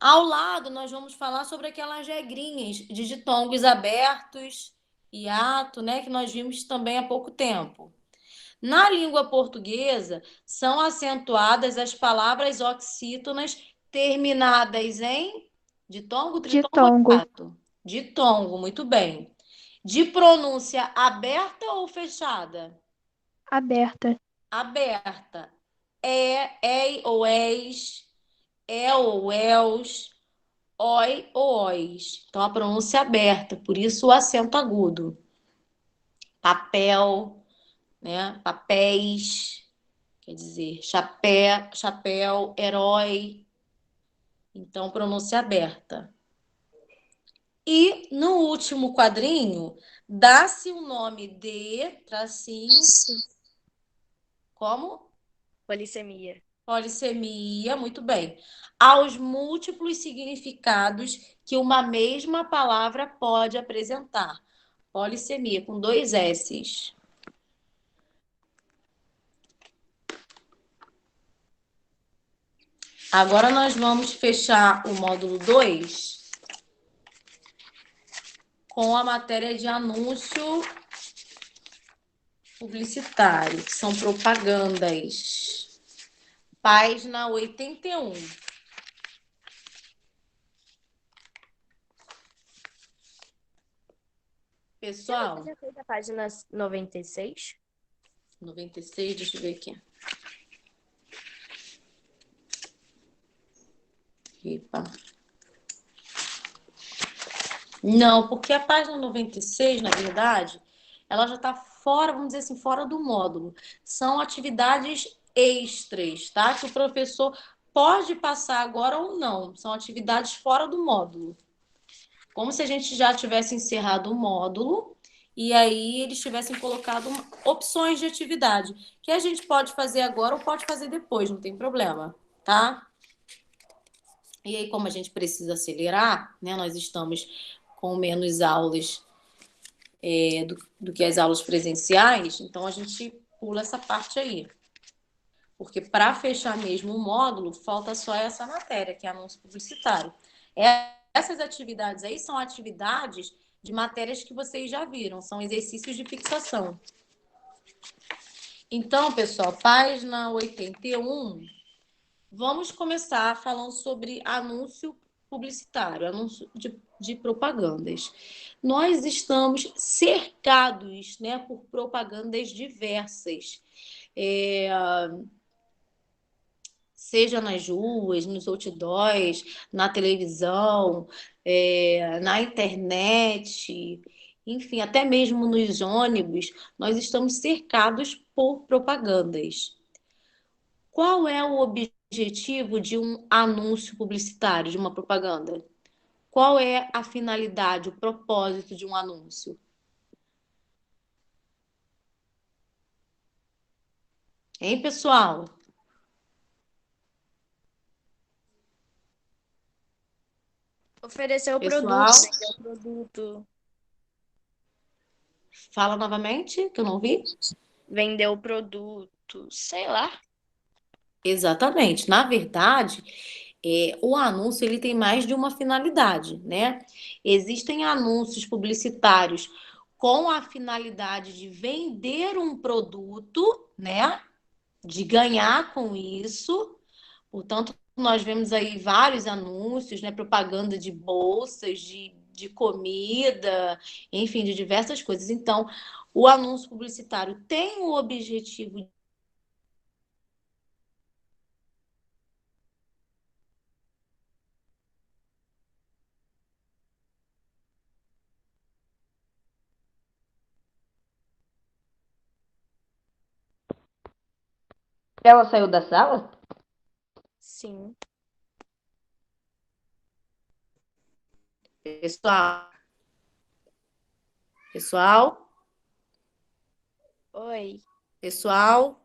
Ao lado, nós vamos falar sobre aquelas regrinhas de ditongos abertos, hiato, né, que nós vimos também há pouco tempo. Na língua portuguesa, são acentuadas as palavras oxítonas terminadas em ditongo, tritongo, Ditongo. hiato. Ditongo, muito bem. De pronúncia aberta ou fechada? Aberta. Aberta. É ou és, ou els, oi ou ois. Então, a pronúncia aberta, por isso o acento agudo. Papel, né? Papéis, quer dizer, chapéu, herói. Então, pronúncia aberta. E no último quadrinho, dá-se o nome de tracinho. Como? Polissemia. Polissemia, muito bem. Aos múltiplos significados que uma mesma palavra pode apresentar. Polissemia, com 2 S's. Agora nós vamos fechar o módulo 2 com a matéria de anúncio publicitário, que são propagandas. Página 81. Pessoal, Você já fez a página 96? 96, deixa eu ver aqui. Epa. Não, porque a página 96, na verdade, ela já está fora, vamos dizer assim, fora do módulo. São atividades extras, tá? Que o professor pode passar agora ou não. São atividades fora do módulo. Como se a gente já tivesse encerrado o módulo e aí eles tivessem colocado opções de atividade, que a gente pode fazer agora ou pode fazer depois, não tem problema, tá? E aí, como a gente precisa acelerar, né? Nós estamos com menos aulas do que as aulas presenciais, então a gente pula essa parte aí. Porque para fechar mesmo o módulo, falta só essa matéria, que é anúncio publicitário. Essas atividades aí são atividades de matérias que vocês já viram, são exercícios de fixação. Então, pessoal, página 81, vamos começar falando sobre anúncio publicitário, anúncio de propagandas. Nós estamos cercados, né, por propagandas diversas. Seja nas ruas, nos outdoors, na televisão, na internet, enfim, até mesmo nos ônibus, nós estamos cercados por propagandas. Qual é o objetivo de um anúncio publicitário, de uma propaganda? Qual é a finalidade, o propósito de um anúncio? Hein, pessoal? Oferecer o Pessoal? produto, vender o produto. Fala novamente, que eu não vi. Vender o produto, sei lá. Exatamente. Na verdade, o anúncio ele tem mais de uma finalidade, né? Existem anúncios publicitários com a finalidade de vender um produto, né? De ganhar com isso. Portanto, nós vemos aí vários anúncios, né? Propaganda de bolsas, de comida, enfim, de diversas coisas. Então, o anúncio publicitário tem o objetivo. Ela saiu da sala? Sim. Pessoal, Oi. pessoal,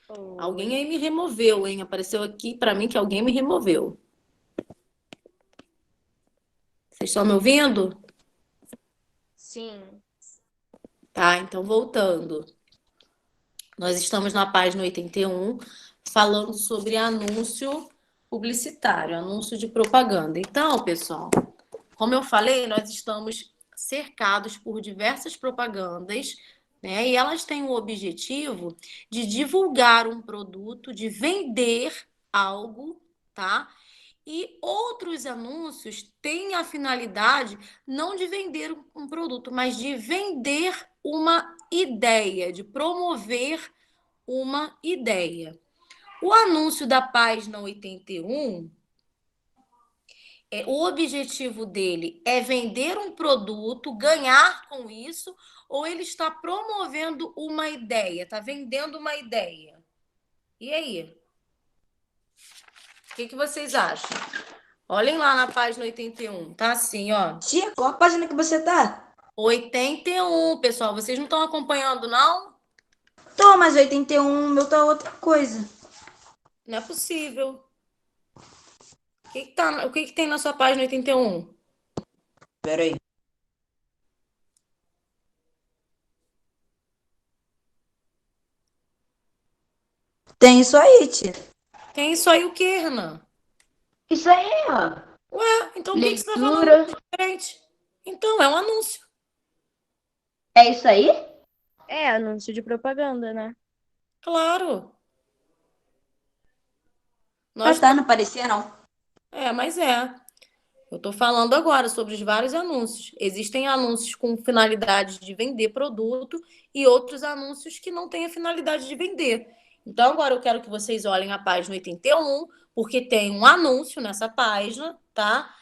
Oi. alguém aí me removeu, hein? Apareceu aqui para mim que alguém me removeu. Vocês estão me ouvindo? Sim. Tá, então voltando. Nós estamos na página 81, falando sobre anúncio publicitário, anúncio de propaganda. Então, pessoal, como eu falei, nós estamos cercados por diversas propagandas, né? E elas têm o objetivo de divulgar um produto, de vender algo, tá? E outros anúncios têm a finalidade não de vender um produto, mas de vender uma ideia, de promover uma ideia. O anúncio da página 81, o objetivo dele é vender um produto, ganhar com isso, ou ele está promovendo uma ideia, está vendendo uma ideia? E aí? O que vocês acham? Olhem lá na página 81, tá assim, ó. Tia, qual a página que você tá? 81, pessoal. Vocês não estão acompanhando, não? Tô, mas 81, o meu tá outra coisa. Não é possível. O que tem na sua página 81? Pera aí. Tem isso aí, tia. Tem isso aí o quê, Renan? Isso aí, ó. Ué, então por que você tá falando Leitura. diferente? Então, é um anúncio. É isso aí? É anúncio de propaganda, né? Claro. Ah, tá, não parecia não. Mas é. Eu tô falando agora sobre os vários anúncios. Existem anúncios com finalidade de vender produto e outros anúncios que não têm a finalidade de vender. Então, agora eu quero que vocês olhem a página 81, porque tem um anúncio nessa página, tá?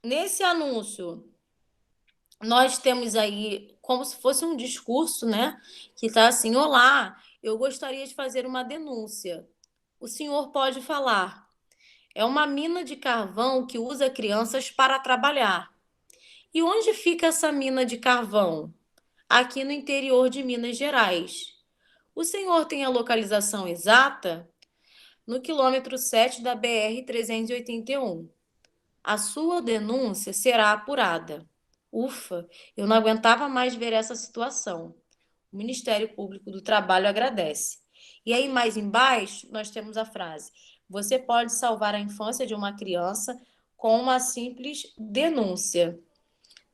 Nesse anúncio, nós temos aí como se fosse um discurso, né? Que tá assim: olá, eu gostaria de fazer uma denúncia. O senhor pode falar. É uma mina de carvão que usa crianças para trabalhar. E onde fica essa mina de carvão? Aqui no interior de Minas Gerais. O senhor tem a localização exata? No quilômetro 7 da BR-381. A sua denúncia será apurada. Ufa, eu não aguentava mais ver essa situação. O Ministério Público do Trabalho agradece. E aí, mais embaixo, nós temos a frase: você pode salvar a infância de uma criança com uma simples denúncia.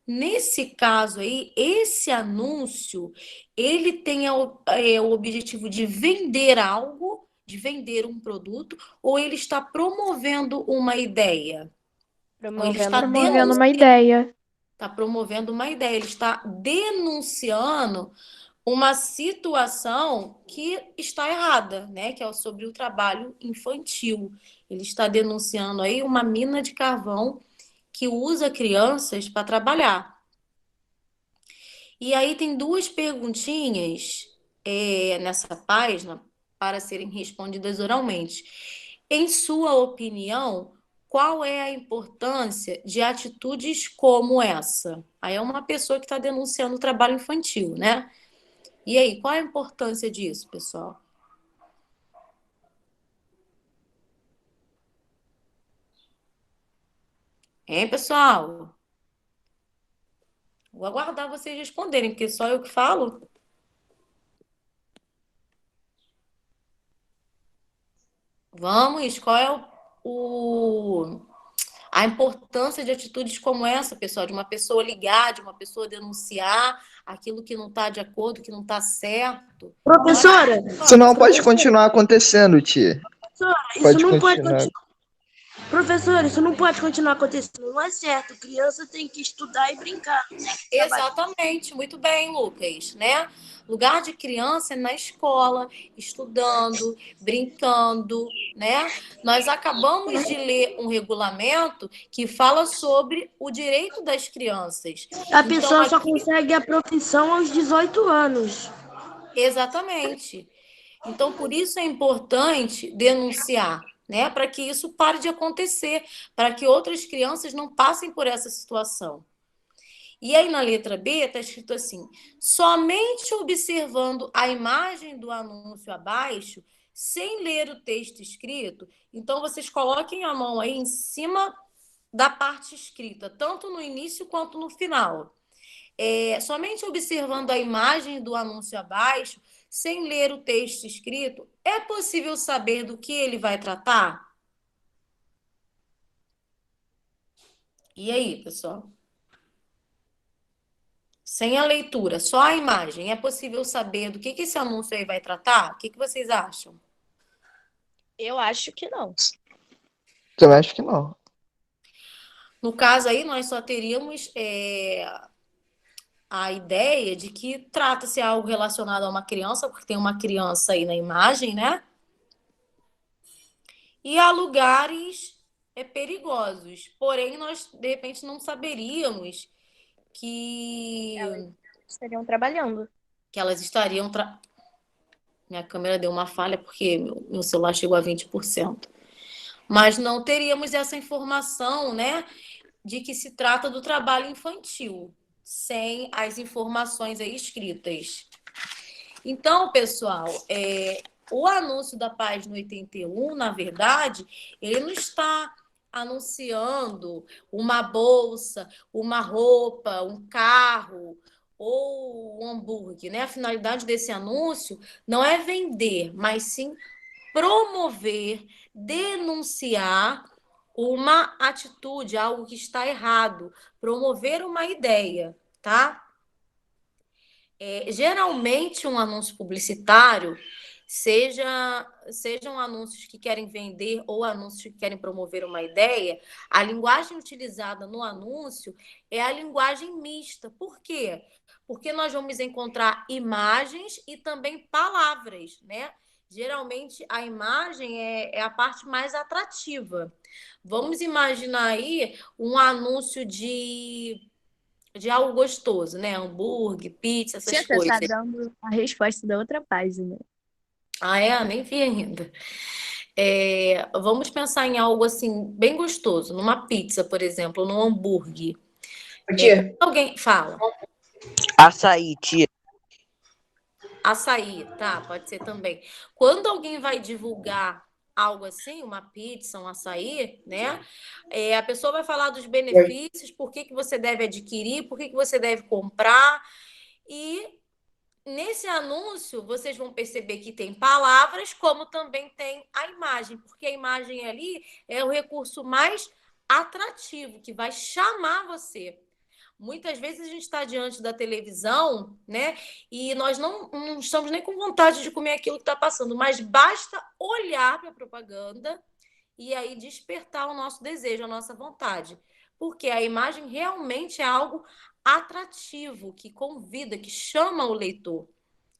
Nesse caso aí, esse anúncio, ele tem o objetivo de vender algo, de vender um produto, ou ele está promovendo uma ideia? Ou ele está Promovendo uma ideia. promovendo uma ideia, ele está denunciando uma situação que está errada, né? Que é sobre o trabalho infantil. Ele está denunciando aí uma mina de carvão que usa crianças para trabalhar. E aí tem duas perguntinhas nessa página para serem respondidas oralmente. Em sua opinião, qual é a importância de atitudes como essa? Aí é uma pessoa que está denunciando o trabalho infantil, né? E aí, qual é a importância disso, pessoal? Hein, pessoal? Vou aguardar vocês responderem, porque só eu que falo. Vamos, qual é a importância de atitudes como essa, pessoal, de uma pessoa ligar, de uma pessoa denunciar aquilo que não está de acordo, que não está certo. Professora, Isso não pode continuar acontecendo, tia. isso Pode não pode continuar. continuar. Professora, isso não pode continuar acontecendo. Não é certo. Criança tem que estudar e brincar. Não tem que trabalhar. Exatamente, muito bem, Lucas, né? Lugar de criança é na escola, estudando, brincando, né? Nós acabamos de ler um regulamento que fala sobre o direito das crianças. A Então, pessoa só aqui, consegue a profissão aos 18 anos. exatamente. Então, por isso é importante denunciar, né? Para que isso pare de acontecer, para que outras crianças não passem por essa situação. E aí, na letra B, está escrito assim: somente observando a imagem do anúncio abaixo, sem ler o texto escrito. Então, vocês coloquem a mão aí em cima da parte escrita, tanto no início quanto no final. Somente observando a imagem do anúncio abaixo, sem ler o texto escrito, é possível saber do que ele vai tratar? E aí, pessoal? Sem a leitura, só a imagem, é possível saber do que esse anúncio aí vai tratar? O que vocês acham? Eu acho que não. Eu acho que não. No caso aí, nós só teríamos a ideia de que trata-se algo relacionado a uma criança, porque tem uma criança aí na imagem, né? E há lugares perigosos. Porém, nós, de repente, não saberíamos que Estariam trabalhando. elas estariam... Minha câmera deu uma falha porque meu celular chegou a 20%. Mas não teríamos essa informação, né, de que se trata do trabalho infantil, sem as informações aí escritas. Então, pessoal, o anúncio da página 81, na verdade, ele não está anunciando uma bolsa, uma roupa, um carro ou um hambúrguer, né? A finalidade desse anúncio não é vender, mas sim promover, denunciar uma atitude, algo que está errado, promover uma ideia, tá? Geralmente, um anúncio publicitário, sejam anúncios que querem vender ou anúncios que querem promover uma ideia, a linguagem utilizada no anúncio é a linguagem mista. Por quê? Porque nós vamos encontrar imagens e também palavras, né? Geralmente, a imagem é a parte mais atrativa. Vamos imaginar aí um anúncio de algo gostoso, né? Hambúrguer, pizza, essas Tia, você coisas. tá dando a resposta da outra página. Ah, é? Nem vi ainda. Vamos pensar em algo assim, bem gostoso, numa pizza, por exemplo, num hambúrguer. Tia, Alguém fala, Açaí, tia. açaí, tá? Pode ser também. Quando alguém vai divulgar algo assim, uma pizza, um açaí, né? A pessoa vai falar dos benefícios, por que você deve adquirir, por que você deve comprar. E nesse anúncio, vocês vão perceber que tem palavras, como também tem a imagem, porque a imagem ali é o recurso mais atrativo, que vai chamar você. Muitas vezes a gente está diante da televisão, né? E nós não estamos nem com vontade de comer aquilo que está passando, mas basta olhar para a propaganda e aí despertar o nosso desejo, a nossa vontade. Porque a imagem realmente é algo atrativo, que convida, que chama o leitor,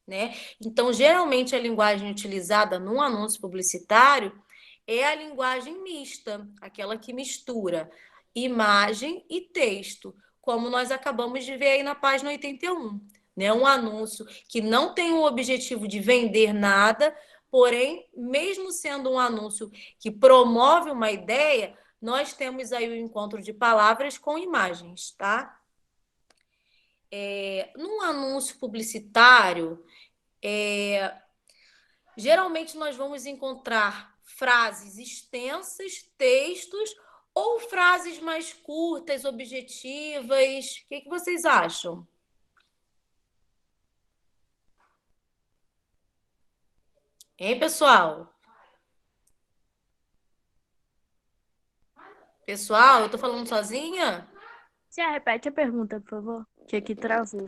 né? Então, geralmente, a linguagem utilizada num anúncio publicitário é a linguagem mista, aquela que mistura imagem e texto, como nós acabamos de ver aí na página 81. Né? Um anúncio que não tem o objetivo de vender nada, porém, mesmo sendo um anúncio que promove uma ideia, nós temos aí o encontro de palavras com imagens, tá? Num anúncio publicitário, geralmente nós vamos encontrar frases extensas, textos ou frases mais curtas, objetivas. O que vocês acham? Hein, pessoal? Pessoal, eu tô falando sozinha? Tia, repete a pergunta, por favor. Que aqui travou.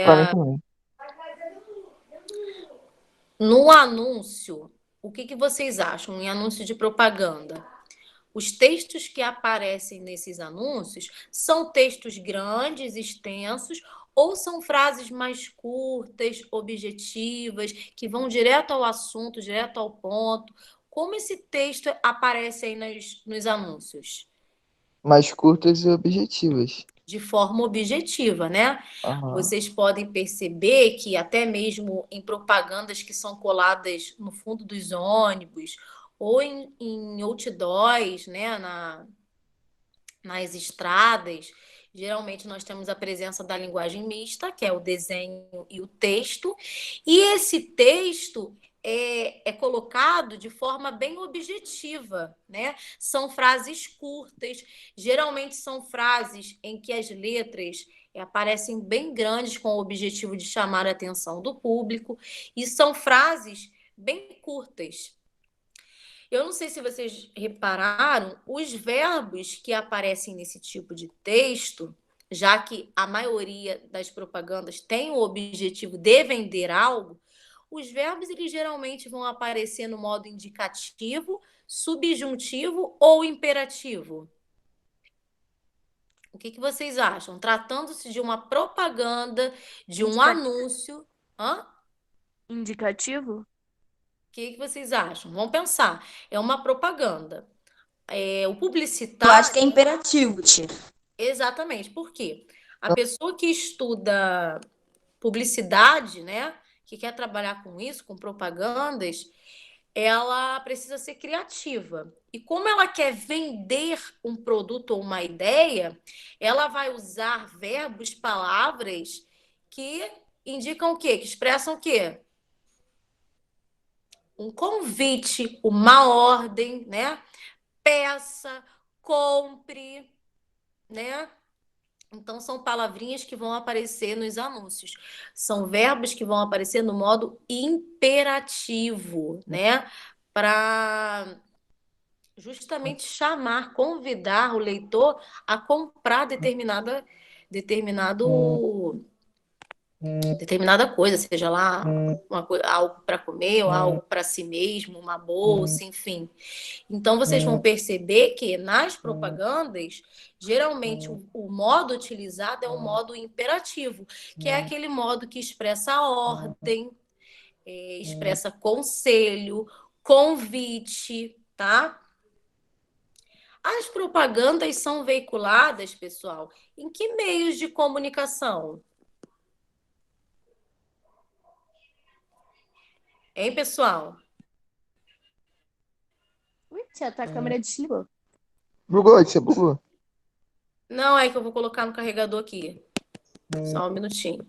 Pra mim também. No anúncio, o que vocês acham em anúncio de propaganda? Os textos que aparecem nesses anúncios são textos grandes, extensos, ou são frases mais curtas, objetivas, que vão direto ao assunto, direto ao ponto? Como esse texto aparece aí nos anúncios? Mais curtas e objetivas. De forma objetiva, né? Aham. Vocês podem perceber que até mesmo em propagandas que são coladas no fundo dos ônibus ou em outdoors, né, nas estradas, geralmente nós temos a presença da linguagem mista, que é o desenho e o texto, e esse texto é colocado de forma bem objetiva, né? São frases curtas, geralmente são frases em que as letras aparecem bem grandes com o objetivo de chamar a atenção do público, e são frases bem curtas. Eu não sei se vocês repararam, os verbos que aparecem nesse tipo de texto, já que a maioria das propagandas tem o objetivo de vender algo, os verbos eles geralmente vão aparecer no modo indicativo, subjuntivo ou imperativo. O que vocês acham? Tratando-se de uma propaganda, de um anúncio. Hã? Indicativo? O que vocês acham? Vamos pensar. É uma propaganda. O publicitário. Eu acho que é imperativo, tia. Exatamente. Por quê? A pessoa que estuda publicidade, né, que quer trabalhar com isso, com propagandas, ela precisa ser criativa. E como ela quer vender um produto ou uma ideia, ela vai usar verbos, palavras que indicam o quê? Que expressam o quê? Um convite, uma ordem, né? Peça, compre, né? Então, são palavrinhas que vão aparecer nos anúncios. São verbos que vão aparecer no modo imperativo, né? Para justamente chamar, convidar o leitor a comprar determinada coisa, seja lá algo para comer, ou algo para si mesmo, uma bolsa, enfim. Então, vocês vão perceber que nas propagandas, geralmente o modo utilizado é o modo imperativo, que é aquele modo que expressa a ordem, expressa conselho, convite, tá? As propagandas são veiculadas, pessoal, em que meios de comunicação? Hein, pessoal? Ui, tia, tua câmera desligou. Bugou, tia, bugou. Não, é que eu vou colocar no carregador aqui. Só um minutinho.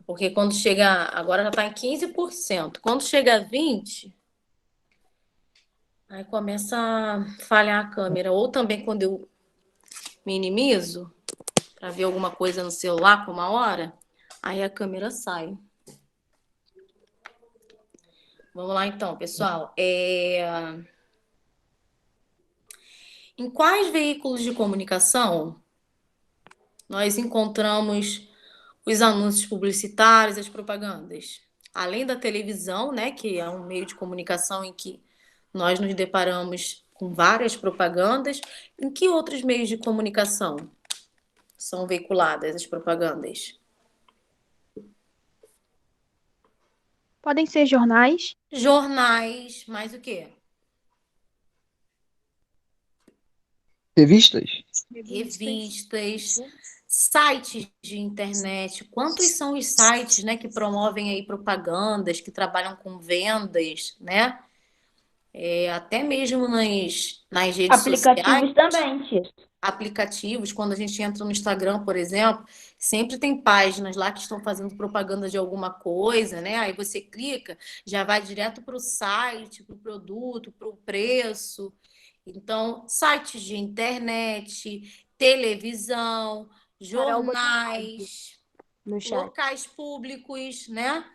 Porque quando chega... Agora já está em 15%. Quando chega a 20%, aí começa a falhar a câmera. Ou também quando eu minimizo para ver alguma coisa no celular por uma hora, aí a câmera sai. Vamos lá então, pessoal. Em quais veículos de comunicação nós encontramos os anúncios publicitários, as propagandas? Além da televisão, né, que é um meio de comunicação em que nós nos deparamos com várias propagandas, em que outros meios de comunicação são veiculadas as propagandas? Podem ser jornais, Jornais, mais o quê? Revistas? Revistas, sites de internet. Quantos são os sites, né, que promovem aí propagandas, que trabalham com vendas, né? Até mesmo nas redes Aplicativos sociais, também, tia. aplicativos, quando a gente entra no Instagram, por exemplo, sempre tem páginas lá que estão fazendo propaganda de alguma coisa, né? Aí você clica, já vai direto para o site, para o produto, para o preço. Então, sites de internet, televisão, Carol botou jornais, no chat. locais públicos, né?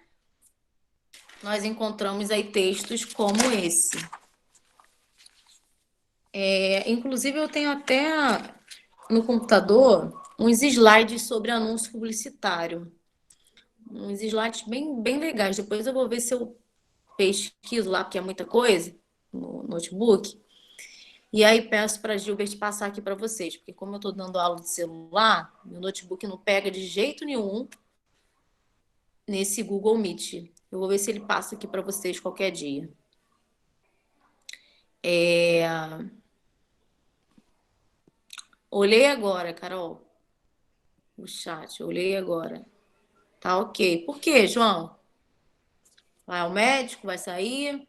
nós encontramos aí textos como esse. Inclusive, eu tenho até no computador uns slides sobre anúncio publicitário. Uns slides bem, bem legais. Depois eu vou ver se eu pesquiso lá, porque é muita coisa, no notebook. E aí peço para a Gilbert passar aqui para vocês, porque como eu estou dando aula de celular, meu notebook não pega de jeito nenhum nesse Google Meet. Eu vou ver se ele passa aqui para vocês qualquer dia. Olhei agora, Carol, o chat. Olhei agora. Tá ok. Por quê, João? Vai ao médico, vai sair?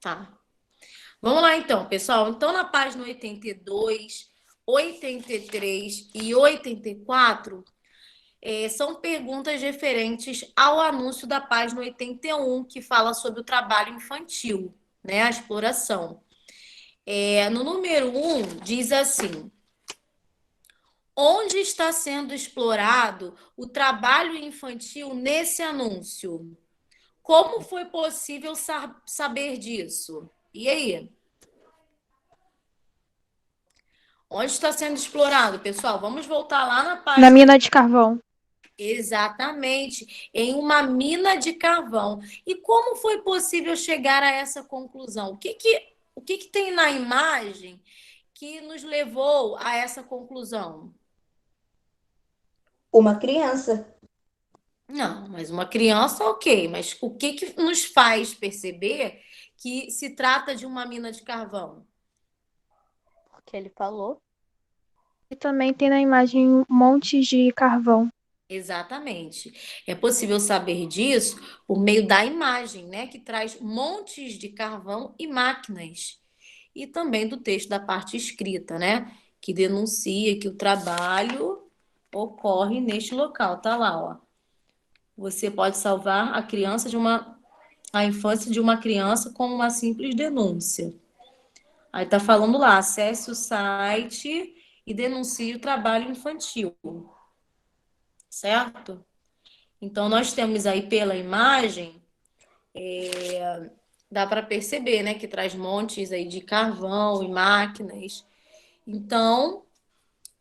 Tá. Vamos lá, então, pessoal. Então, na página 82, 83 e 84, são perguntas referentes ao anúncio da página 81, que fala sobre o trabalho infantil, né? A exploração. No número 1, diz assim: onde está sendo explorado o trabalho infantil nesse anúncio? Como foi possível saber disso? E aí? Onde está sendo explorado, pessoal? Vamos voltar lá na página. Na mina de carvão. Exatamente, em uma mina de carvão. E como foi possível chegar a essa conclusão? O que tem na imagem que nos levou a essa conclusão? Uma criança. Não, mas uma criança, ok. Mas o que nos faz perceber que se trata de uma mina de carvão? Porque ele falou. E também tem na imagem montes de carvão. Exatamente. É possível saber disso por meio da imagem, né? Que traz montes de carvão e máquinas. E também do texto da parte escrita, né? Que denuncia que o trabalho ocorre neste local. Tá lá, ó. Você pode salvar a infância de uma criança com uma simples denúncia. Aí tá falando lá, acesse o site e denuncie o trabalho infantil. Certo? Então, nós temos aí pela imagem, dá para perceber, né, que traz montes aí de carvão e máquinas. Então,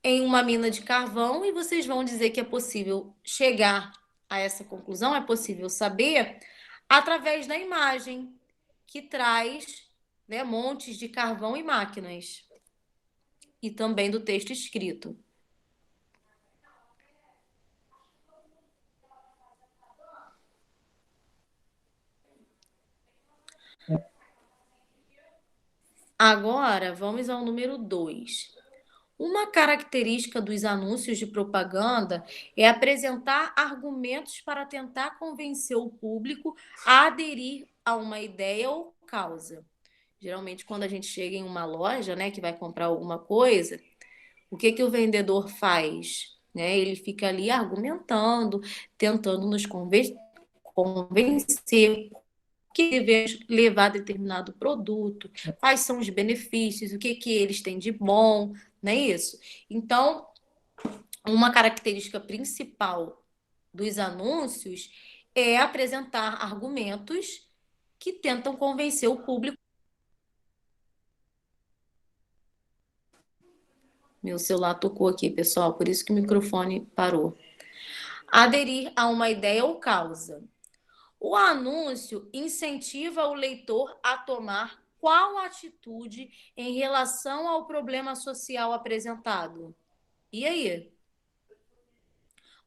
em uma mina de carvão, e vocês vão dizer que é possível chegar a essa conclusão, é possível saber através da imagem que traz, né, montes de carvão e máquinas. E também do texto escrito. Agora, vamos ao número 2. Uma característica dos anúncios de propaganda é apresentar argumentos para tentar convencer o público a aderir a uma ideia ou causa. Geralmente, quando a gente chega em uma loja, né, que vai comprar alguma coisa, o que o vendedor faz? Né? Ele fica ali argumentando, tentando nos convencer que devemos levar determinado produto, quais são os benefícios, o que eles têm de bom, não é isso? Então, uma característica principal dos anúncios é apresentar argumentos que tentam convencer o público. Meu celular tocou aqui, pessoal, por isso que o microfone parou. Aderir a uma ideia ou causa. O anúncio incentiva o leitor a tomar qual atitude em relação ao problema social apresentado? E aí?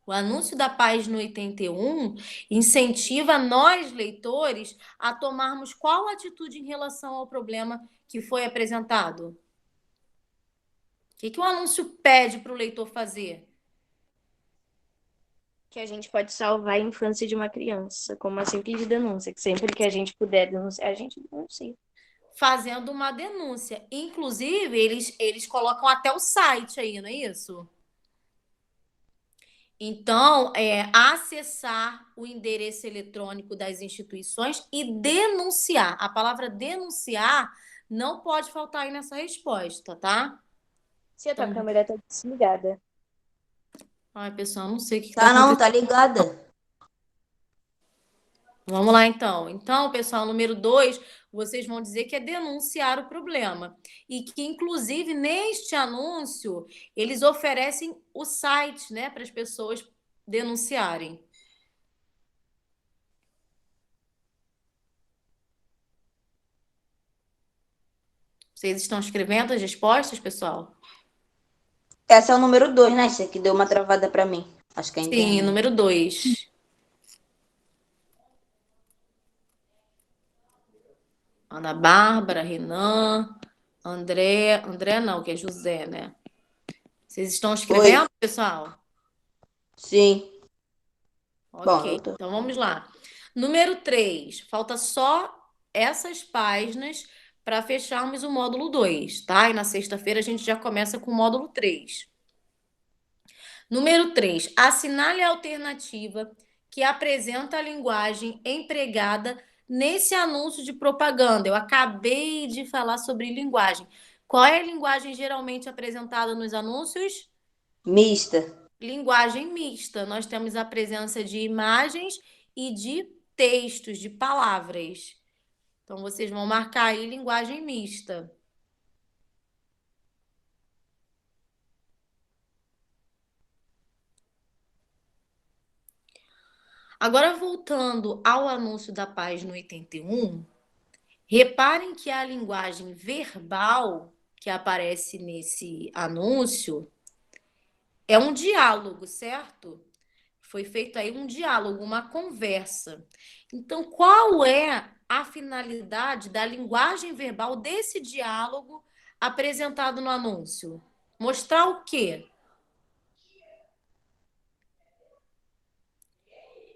O anúncio da página 81 incentiva nós, leitores, a tomarmos qual atitude em relação ao problema que foi apresentado? O que o anúncio pede para o leitor fazer? Que a gente pode salvar a infância de uma criança, com uma simples denúncia, que sempre que a gente puder denunciar, a gente denuncia. Fazendo uma denúncia. Inclusive, eles colocam até o site aí, não é isso? Então, acessar o endereço eletrônico das instituições e denunciar. A palavra denunciar não pode faltar aí nessa resposta, tá? Se a tua Então, câmera tá desligada. ai, pessoal, não sei o que tá Tá não, acontecendo. tá ligada. Vamos lá, então. Então, pessoal, número 2, vocês vão dizer que é denunciar o problema. E que, inclusive, neste anúncio, eles oferecem o site, né, para as pessoas denunciarem. Vocês estão escrevendo as respostas, pessoal? Essa é o número 2, né? Esse aqui deu uma travada pra mim. Acho que é a Sim, internet. número 2. Ana Bárbara, Renan, André não, que é José, né? Vocês estão escrevendo, Oi. pessoal? Sim. Bom, Ok, eu tô. então vamos lá. Número 3, falta só essas páginas para fecharmos o módulo 2, tá? E na sexta-feira a gente já começa com o módulo 3. Número 3, assinale a alternativa que apresenta a linguagem empregada nesse anúncio de propaganda. Eu acabei de falar sobre linguagem. Qual é a linguagem geralmente apresentada nos anúncios? Mista. Linguagem mista. Nós temos a presença de imagens e de textos, de palavras. Então, vocês vão marcar aí linguagem mista. Agora, voltando ao anúncio da página 81, reparem que a linguagem verbal que aparece nesse anúncio é um diálogo, certo? Foi feito aí um diálogo, uma conversa. Então, qual é a finalidade da linguagem verbal desse diálogo apresentado no anúncio? Mostrar o quê?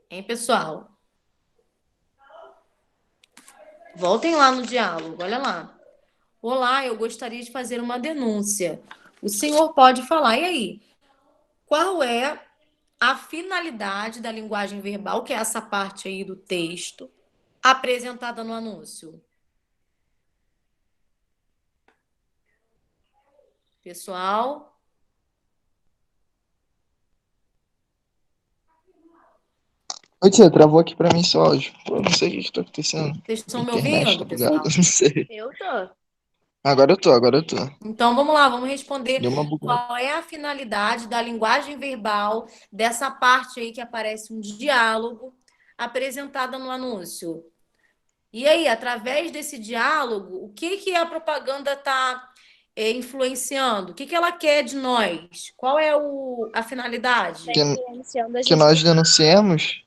Hein, pessoal? Voltem lá no diálogo, olha lá. Olá, eu gostaria de fazer uma denúncia. O senhor pode falar. E aí? Qual é a finalidade da linguagem verbal, que é essa parte aí do texto, apresentada no anúncio? Pessoal, Ô, tia, travou aqui pra mim seu áudio. Pô, não sei o que tá acontecendo. vocês estão me Internet, tá ouvindo, ligado? pessoal? Não sei. Eu tô. Agora eu tô. Então vamos lá, vamos responder Deu uma bugada. qual é a finalidade da linguagem verbal dessa parte aí que aparece um diálogo apresentada no anúncio. E aí, através desse diálogo, o que que a propaganda está influenciando? O que que ela quer de nós? Qual é a finalidade? Tá influenciando a Que gente. nós denunciemos.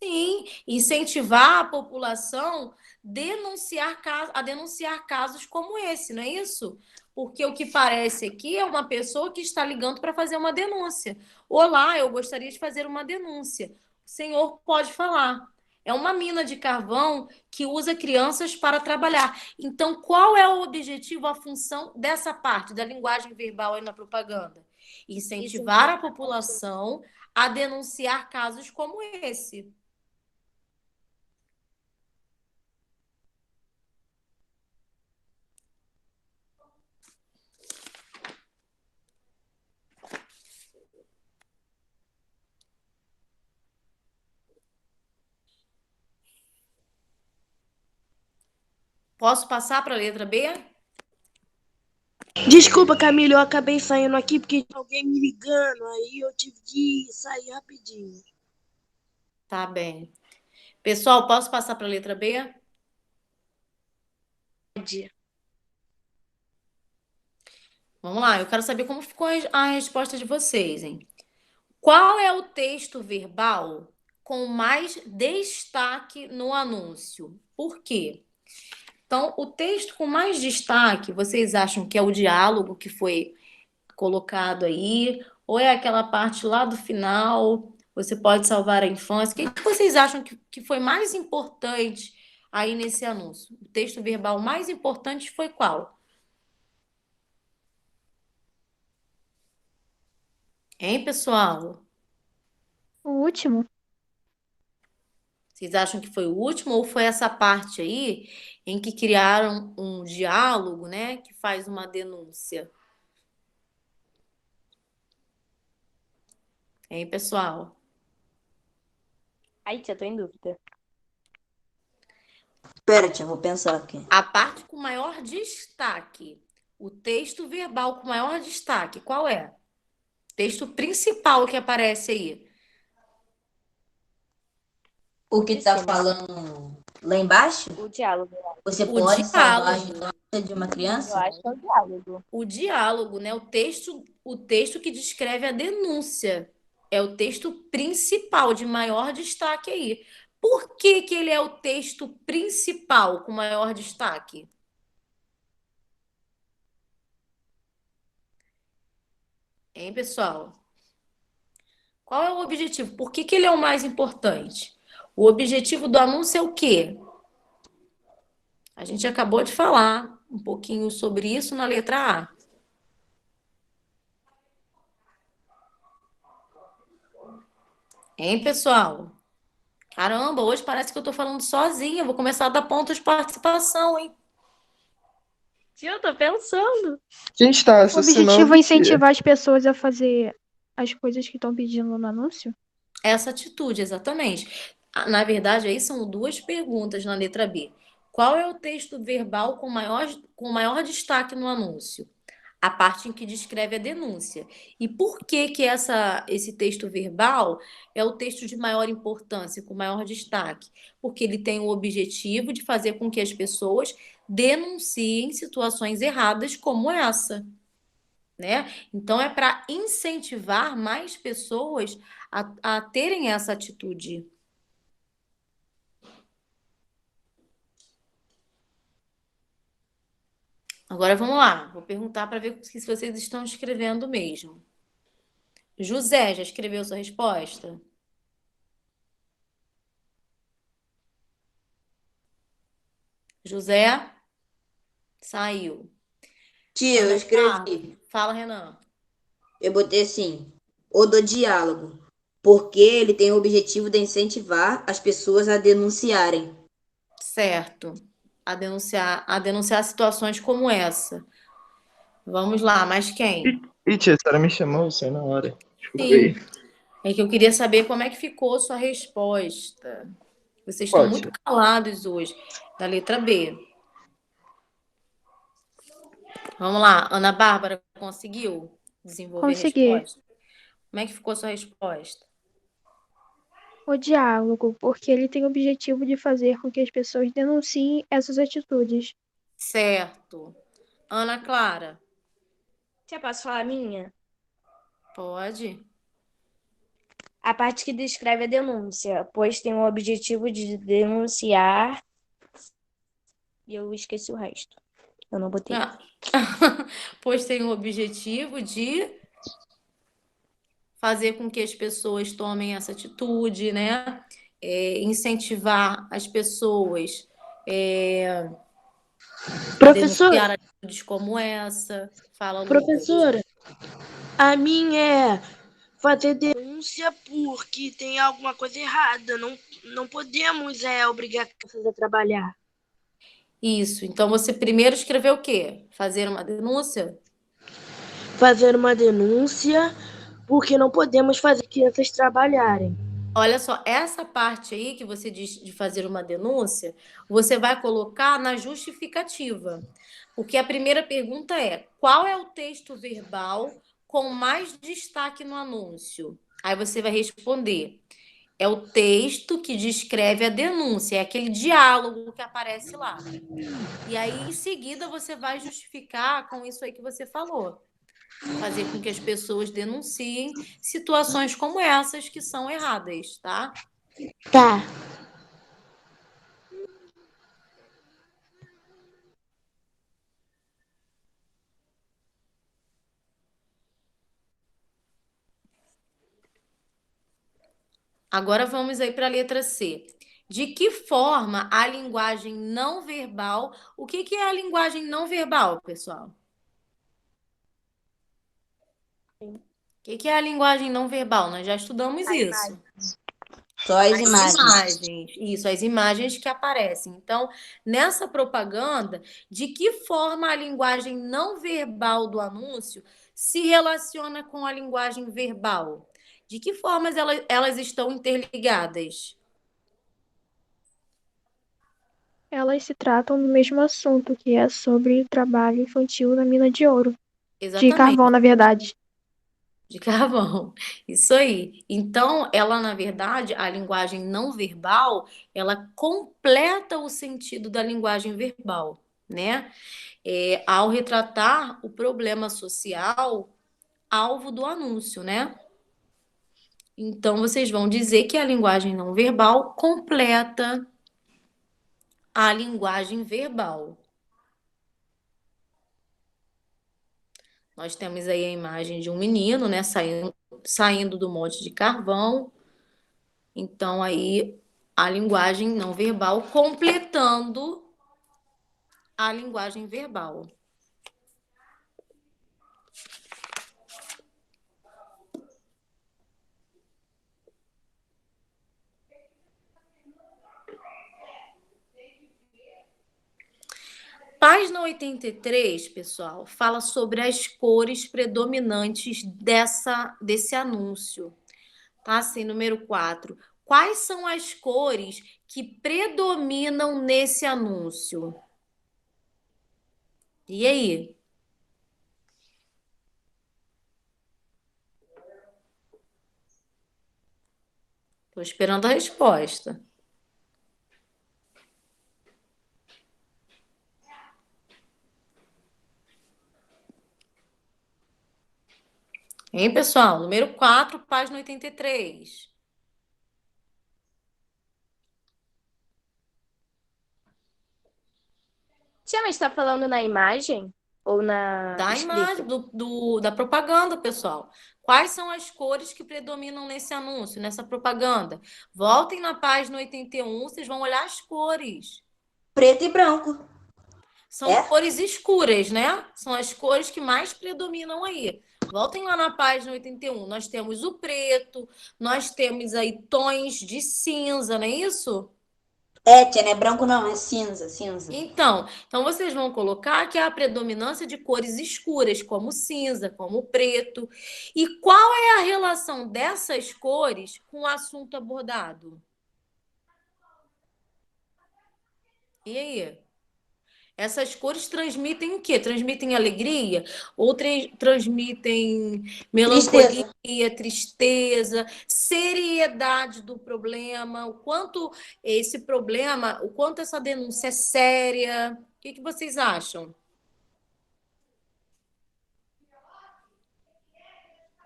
Sim, incentivar a população a denunciar casos como esse, não é isso? Porque o que parece aqui é uma pessoa que está ligando para fazer uma denúncia. Olá, eu gostaria de fazer uma denúncia. O senhor pode falar. É uma mina de carvão que usa crianças para trabalhar. Então, qual é o objetivo, a função dessa parte da linguagem verbal aí na propaganda? Incentivar a população a denunciar casos como esse. Posso passar para a letra B? Desculpa, Camila, eu acabei saindo aqui porque tinha alguém me ligando, aí eu tive que sair rapidinho. Tá bem. Pessoal, posso passar para a letra B? Pode. Vamos lá, eu quero saber como ficou a resposta de vocês, hein? Qual é o texto verbal com mais destaque no anúncio? Por quê? Então, o texto com mais destaque, vocês acham que é o diálogo que foi colocado aí? Ou é aquela parte lá do final? Você pode salvar a infância? O que vocês acham que foi mais importante aí nesse anúncio? O texto verbal mais importante foi qual? Hein, pessoal? O último. Vocês acham que foi o último ou foi essa parte aí em que criaram um diálogo, né, que faz uma denúncia? Hein, pessoal? Ai, tia, tô em dúvida. Pera, tia, vou pensar aqui. A parte com maior destaque. O texto verbal com maior destaque. Qual é? Texto principal que aparece aí. O que tá falando lá embaixo? O diálogo. Você O pode salvar a diálogo. infância de uma Eu criança? acho que é o diálogo. O diálogo, né? O texto que descreve a denúncia. É o texto principal, de maior destaque aí. Por que que ele é o texto principal com maior destaque? Hein, pessoal? Qual é o objetivo? Por que que ele é o mais importante? O objetivo do anúncio é o quê? A gente acabou de falar um pouquinho sobre isso na letra A. Hein, pessoal? Caramba, hoje parece que eu tô falando sozinha. Vou começar a dar pontos de participação, hein? Tia, eu tô pensando. A gente tá O raciocinando, objetivo é tia. incentivar as pessoas a fazer as coisas que estão pedindo no anúncio? Essa atitude, exatamente. Na verdade, aí são duas perguntas na letra B. Qual é o texto verbal com maior destaque no anúncio? A parte em que descreve a denúncia. E por que que esse texto verbal é o texto de maior importância, com maior destaque? Porque ele tem o objetivo de fazer com que as pessoas denunciem situações erradas como essa, né? Então é para incentivar mais pessoas a terem essa atitude. Agora vamos lá, vou perguntar para ver se vocês estão escrevendo mesmo. José, já escreveu sua resposta? José saiu. Tia, eu Ana escrevi. Fala, Renan. Eu botei assim, o do diálogo, porque ele tem o objetivo de incentivar as pessoas a denunciarem. Certo. A denunciar situações como essa. Vamos lá, mas quem? Ih, tia, a senhora me chamou, eu saí na hora. Desculpa Sim. aí. É que eu queria saber como é que ficou sua resposta. Vocês estão Qual, muito tia? calados hoje. Da letra B. Vamos lá. Ana Bárbara conseguiu desenvolver a Consegui. resposta? Como é que ficou sua resposta? O diálogo, porque ele tem o objetivo de fazer com que as pessoas denunciem essas atitudes. Certo. Ana Clara, Tia, posso falar a minha? pode? A parte que descreve a denúncia, pois tem o objetivo de denunciar. E eu esqueci o resto. Eu não botei. Ah. Pois tem o objetivo de fazer com que as pessoas tomem essa atitude, né? Incentivar as pessoas a Professora, denunciar atitudes como essa. Fala, Lucas. professora, a minha é fazer denúncia porque tem alguma coisa errada. Não podemos obrigar as pessoas a trabalhar. Isso. Então você primeiro escreveu o quê? Fazer uma denúncia? Fazer uma denúncia porque não podemos fazer crianças trabalharem. Olha só, essa parte aí que você diz de fazer uma denúncia, você vai colocar na justificativa. Porque a primeira pergunta é: qual é o texto verbal com mais destaque no anúncio? Aí você vai responder: é o texto que descreve a denúncia, é aquele diálogo que aparece lá. E aí, em seguida, você vai justificar com isso aí que você falou. Fazer com que as pessoas denunciem situações como essas que são erradas, tá? Tá. Agora vamos aí para a letra C. De que forma a linguagem não verbal... O que que é a linguagem não verbal, pessoal? O que que é a linguagem não verbal? Nós já estudamos isso. Só as imagens. Isso, as imagens que aparecem. Então, nessa propaganda, de que forma a linguagem não verbal do anúncio se relaciona com a linguagem verbal? De que formas elas estão interligadas? Elas se tratam do mesmo assunto, que é sobre trabalho infantil na mina de ouro. De carvão, Exatamente, na verdade. de carvão. Isso aí. Então, ela, na verdade, a linguagem não verbal, ela completa o sentido da linguagem verbal, né? Ao retratar o problema social alvo do anúncio, né? Então, vocês vão dizer que a linguagem não verbal completa a linguagem verbal. Nós temos aí a imagem de um menino, né, saindo do monte de carvão. Então, aí a linguagem não verbal completando a linguagem verbal. Página 83, pessoal, fala sobre as cores predominantes desse anúncio. Tá? Assim, número 4. Quais são as cores que predominam nesse anúncio? E aí? Estou esperando a resposta. Hein, pessoal? Número 4, página 83. Tia, mas está falando na imagem ou na Da escrita? imagem, da propaganda, pessoal. Quais são as cores que predominam nesse anúncio, nessa propaganda? Voltem na página 81, vocês vão olhar as cores. Preto e branco. São cores escuras, né? São as cores que mais predominam aí. Voltem lá na página 81. Nós temos o preto, nós temos aí tons de cinza, não é isso? Tia, não é branco não, é cinza, cinza. Então vocês vão colocar que é a predominância de cores escuras, como cinza, como preto. E qual é a relação dessas cores com o assunto abordado? E aí? Essas cores transmitem o quê? Transmitem alegria? Ou transmitem melancolia, tristeza, seriedade do problema? O quanto essa denúncia é séria? O que vocês acham?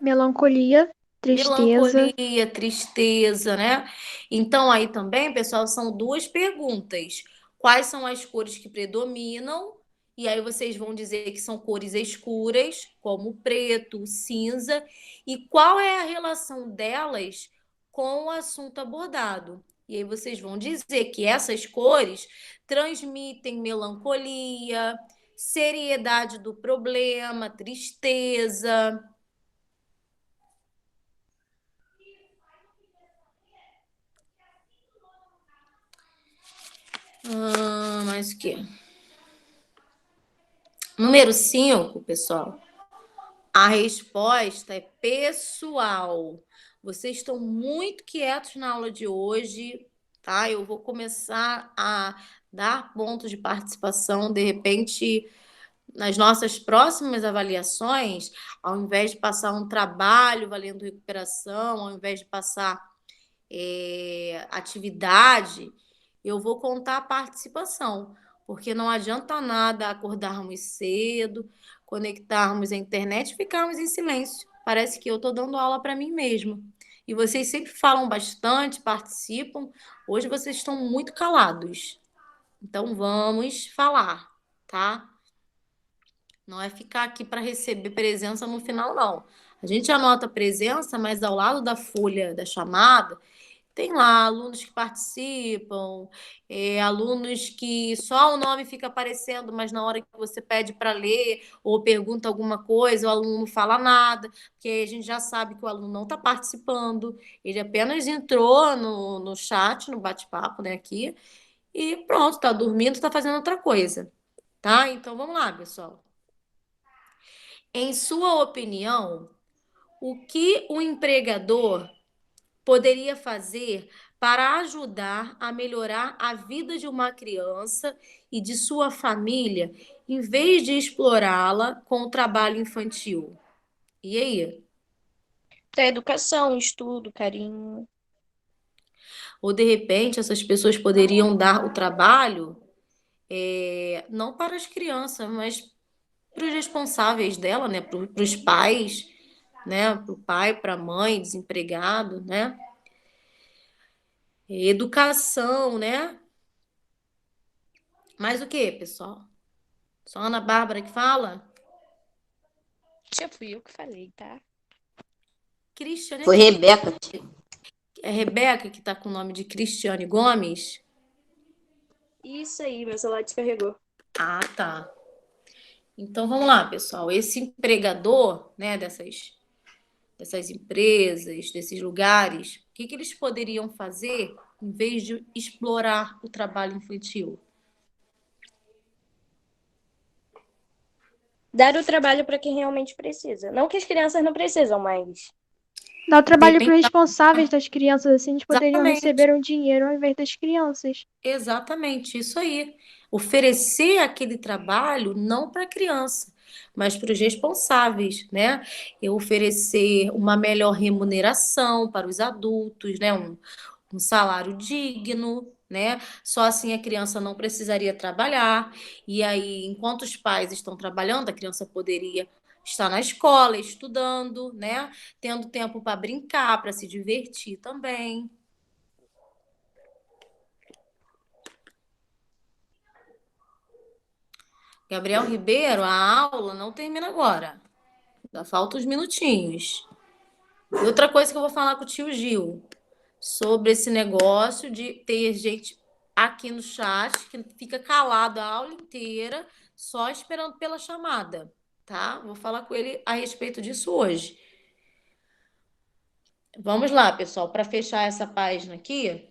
Melancolia, tristeza. Melancolia, tristeza, né? Então, aí também, pessoal, são duas perguntas. Quais são as cores que predominam? E aí vocês vão dizer que são cores escuras, como preto, cinza. E qual é a relação delas com o assunto abordado? E aí vocês vão dizer que essas cores transmitem melancolia, seriedade do problema, tristeza. Mais o quê? Número 5, pessoal. A resposta é pessoal. Vocês estão muito quietos na aula de hoje, tá? Eu vou começar a dar pontos de participação, de repente, nas nossas próximas avaliações, ao invés de passar um trabalho valendo recuperação, ao invés de passar atividade, eu vou contar a participação, porque não adianta nada acordarmos cedo, conectarmos a internet e ficarmos em silêncio. Parece que eu estou dando aula para mim mesma. E vocês sempre falam bastante, participam. Hoje vocês estão muito calados. Então vamos falar, tá? Não é ficar aqui para receber presença no final, não. A gente anota a presença, mas ao lado da folha da chamada, tem lá alunos que participam, alunos que só o nome fica aparecendo, mas na hora que você pede para ler ou pergunta alguma coisa, o aluno não fala nada, porque aí a gente já sabe que o aluno não está participando, ele apenas entrou no chat, no bate-papo, né, aqui, e pronto, está dormindo, está fazendo outra coisa, tá? Então vamos lá, pessoal. Em sua opinião, O que o empregador poderia fazer para ajudar a melhorar a vida de uma criança e de sua família, em vez de explorá-la com o trabalho infantil? E aí? Da educação, estudo, carinho. Ou de repente essas pessoas poderiam dar o trabalho não para as crianças, mas para os responsáveis dela, né? Para os pais, né? Para o pai, para a mãe, desempregado, né? Educação, né? Mais o que, pessoal? Só a Ana Bárbara que fala? Já fui eu que falei, tá? Cristiane, Foi Rebeca. é Rebeca que está com o nome de Cristiane Gomes? Isso aí, meu celular descarregou. Ah, tá. Então vamos lá, pessoal. Esse empregador, né, dessas empresas, desses lugares, o que eles poderiam fazer em vez de explorar o trabalho infantil? Dar o trabalho para quem realmente precisa. Não que as crianças não precisam, mas Dar o trabalho para os repente, responsáveis das crianças, assim eles poderiam exatamente, receber um dinheiro ao invés das crianças. exatamente, isso aí. Oferecer aquele trabalho não para a criança, mas para os responsáveis, né? E oferecer uma melhor remuneração para os adultos, né? Um salário digno, né? Só assim a criança não precisaria trabalhar. E aí, enquanto os pais estão trabalhando, a criança poderia estar na escola, estudando, né? Tendo tempo para brincar, para se divertir também. Gabriel Ribeiro, a aula não termina agora. Ainda falta uns minutinhos. E outra coisa que eu vou falar com o tio Gil sobre esse negócio de ter gente aqui no chat que fica calado a aula inteira só esperando pela chamada, tá? Vou falar com ele a respeito disso hoje. Vamos lá, pessoal, para fechar essa página aqui,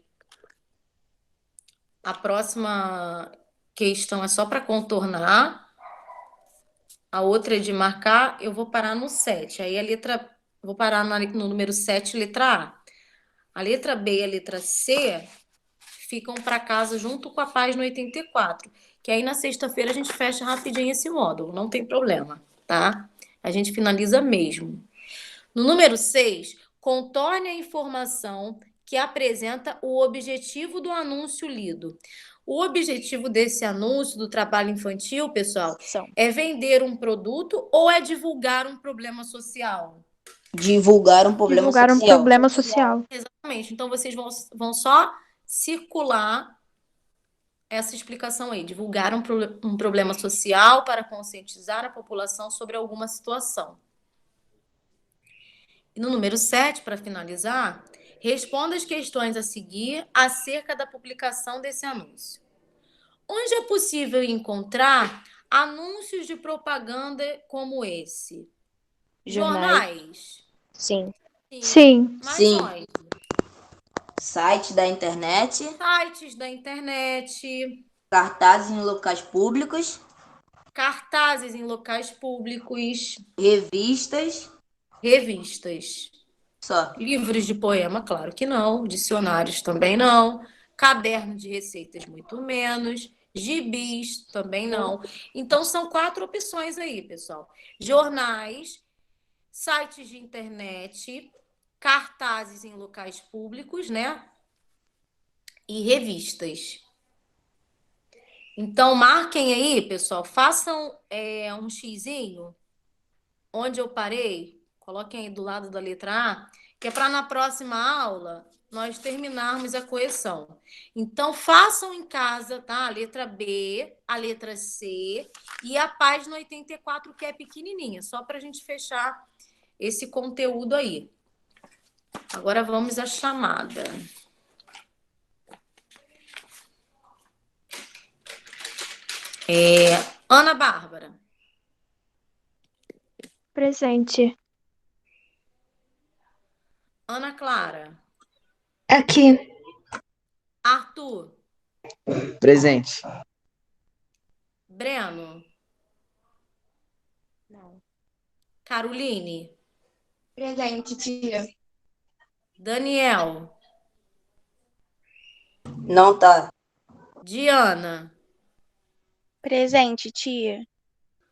a próxima questão é só para contornar. A outra é de marcar, eu vou parar no 7. Aí vou parar no número 7, letra A. A letra B e a letra C ficam para casa junto com a página 84, que aí na sexta-feira a gente fecha rapidinho esse módulo, não tem problema, tá? A gente finaliza mesmo. No número 6, contorne a informação que apresenta o objetivo do anúncio lido. O objetivo desse anúncio do trabalho infantil, pessoal, é vender um produto ou é divulgar um problema social? Divulgar um problema Divulgar um social. problema social. Exatamente. Então, vocês vão só circular essa explicação aí. Divulgar um problema social para conscientizar a população sobre alguma situação. E no número 7, para finalizar, responda as questões a seguir acerca da publicação desse anúncio. Onde é possível encontrar anúncios de propaganda como esse? Jornais? Sim. Sim. Mas Sim. onde? Site da internet, Sites da internet, cartazes em locais públicos, cartazes em locais públicos, revistas, revistas. só. Livros de poema, claro que não. Dicionários também não. Caderno de receitas, muito menos. Gibis, também não. Então, são 4 opções aí, pessoal. Jornais, sites de internet, cartazes em locais públicos, né? E revistas. Então, marquem aí, pessoal. Façam um xizinho onde eu parei. Coloquem aí do lado da letra A, que é para na próxima aula nós terminarmos a correção. Então, façam em casa, tá? A letra B, a letra C e a página 84, que é pequenininha, só para a gente fechar esse conteúdo aí. Agora vamos à chamada. Ana Bárbara. Presente. Ana Clara. Aqui. Arthur. Presente. Breno. Não. Caroline. Presente, tia. Daniel, Não tá. Diana, Presente, tia.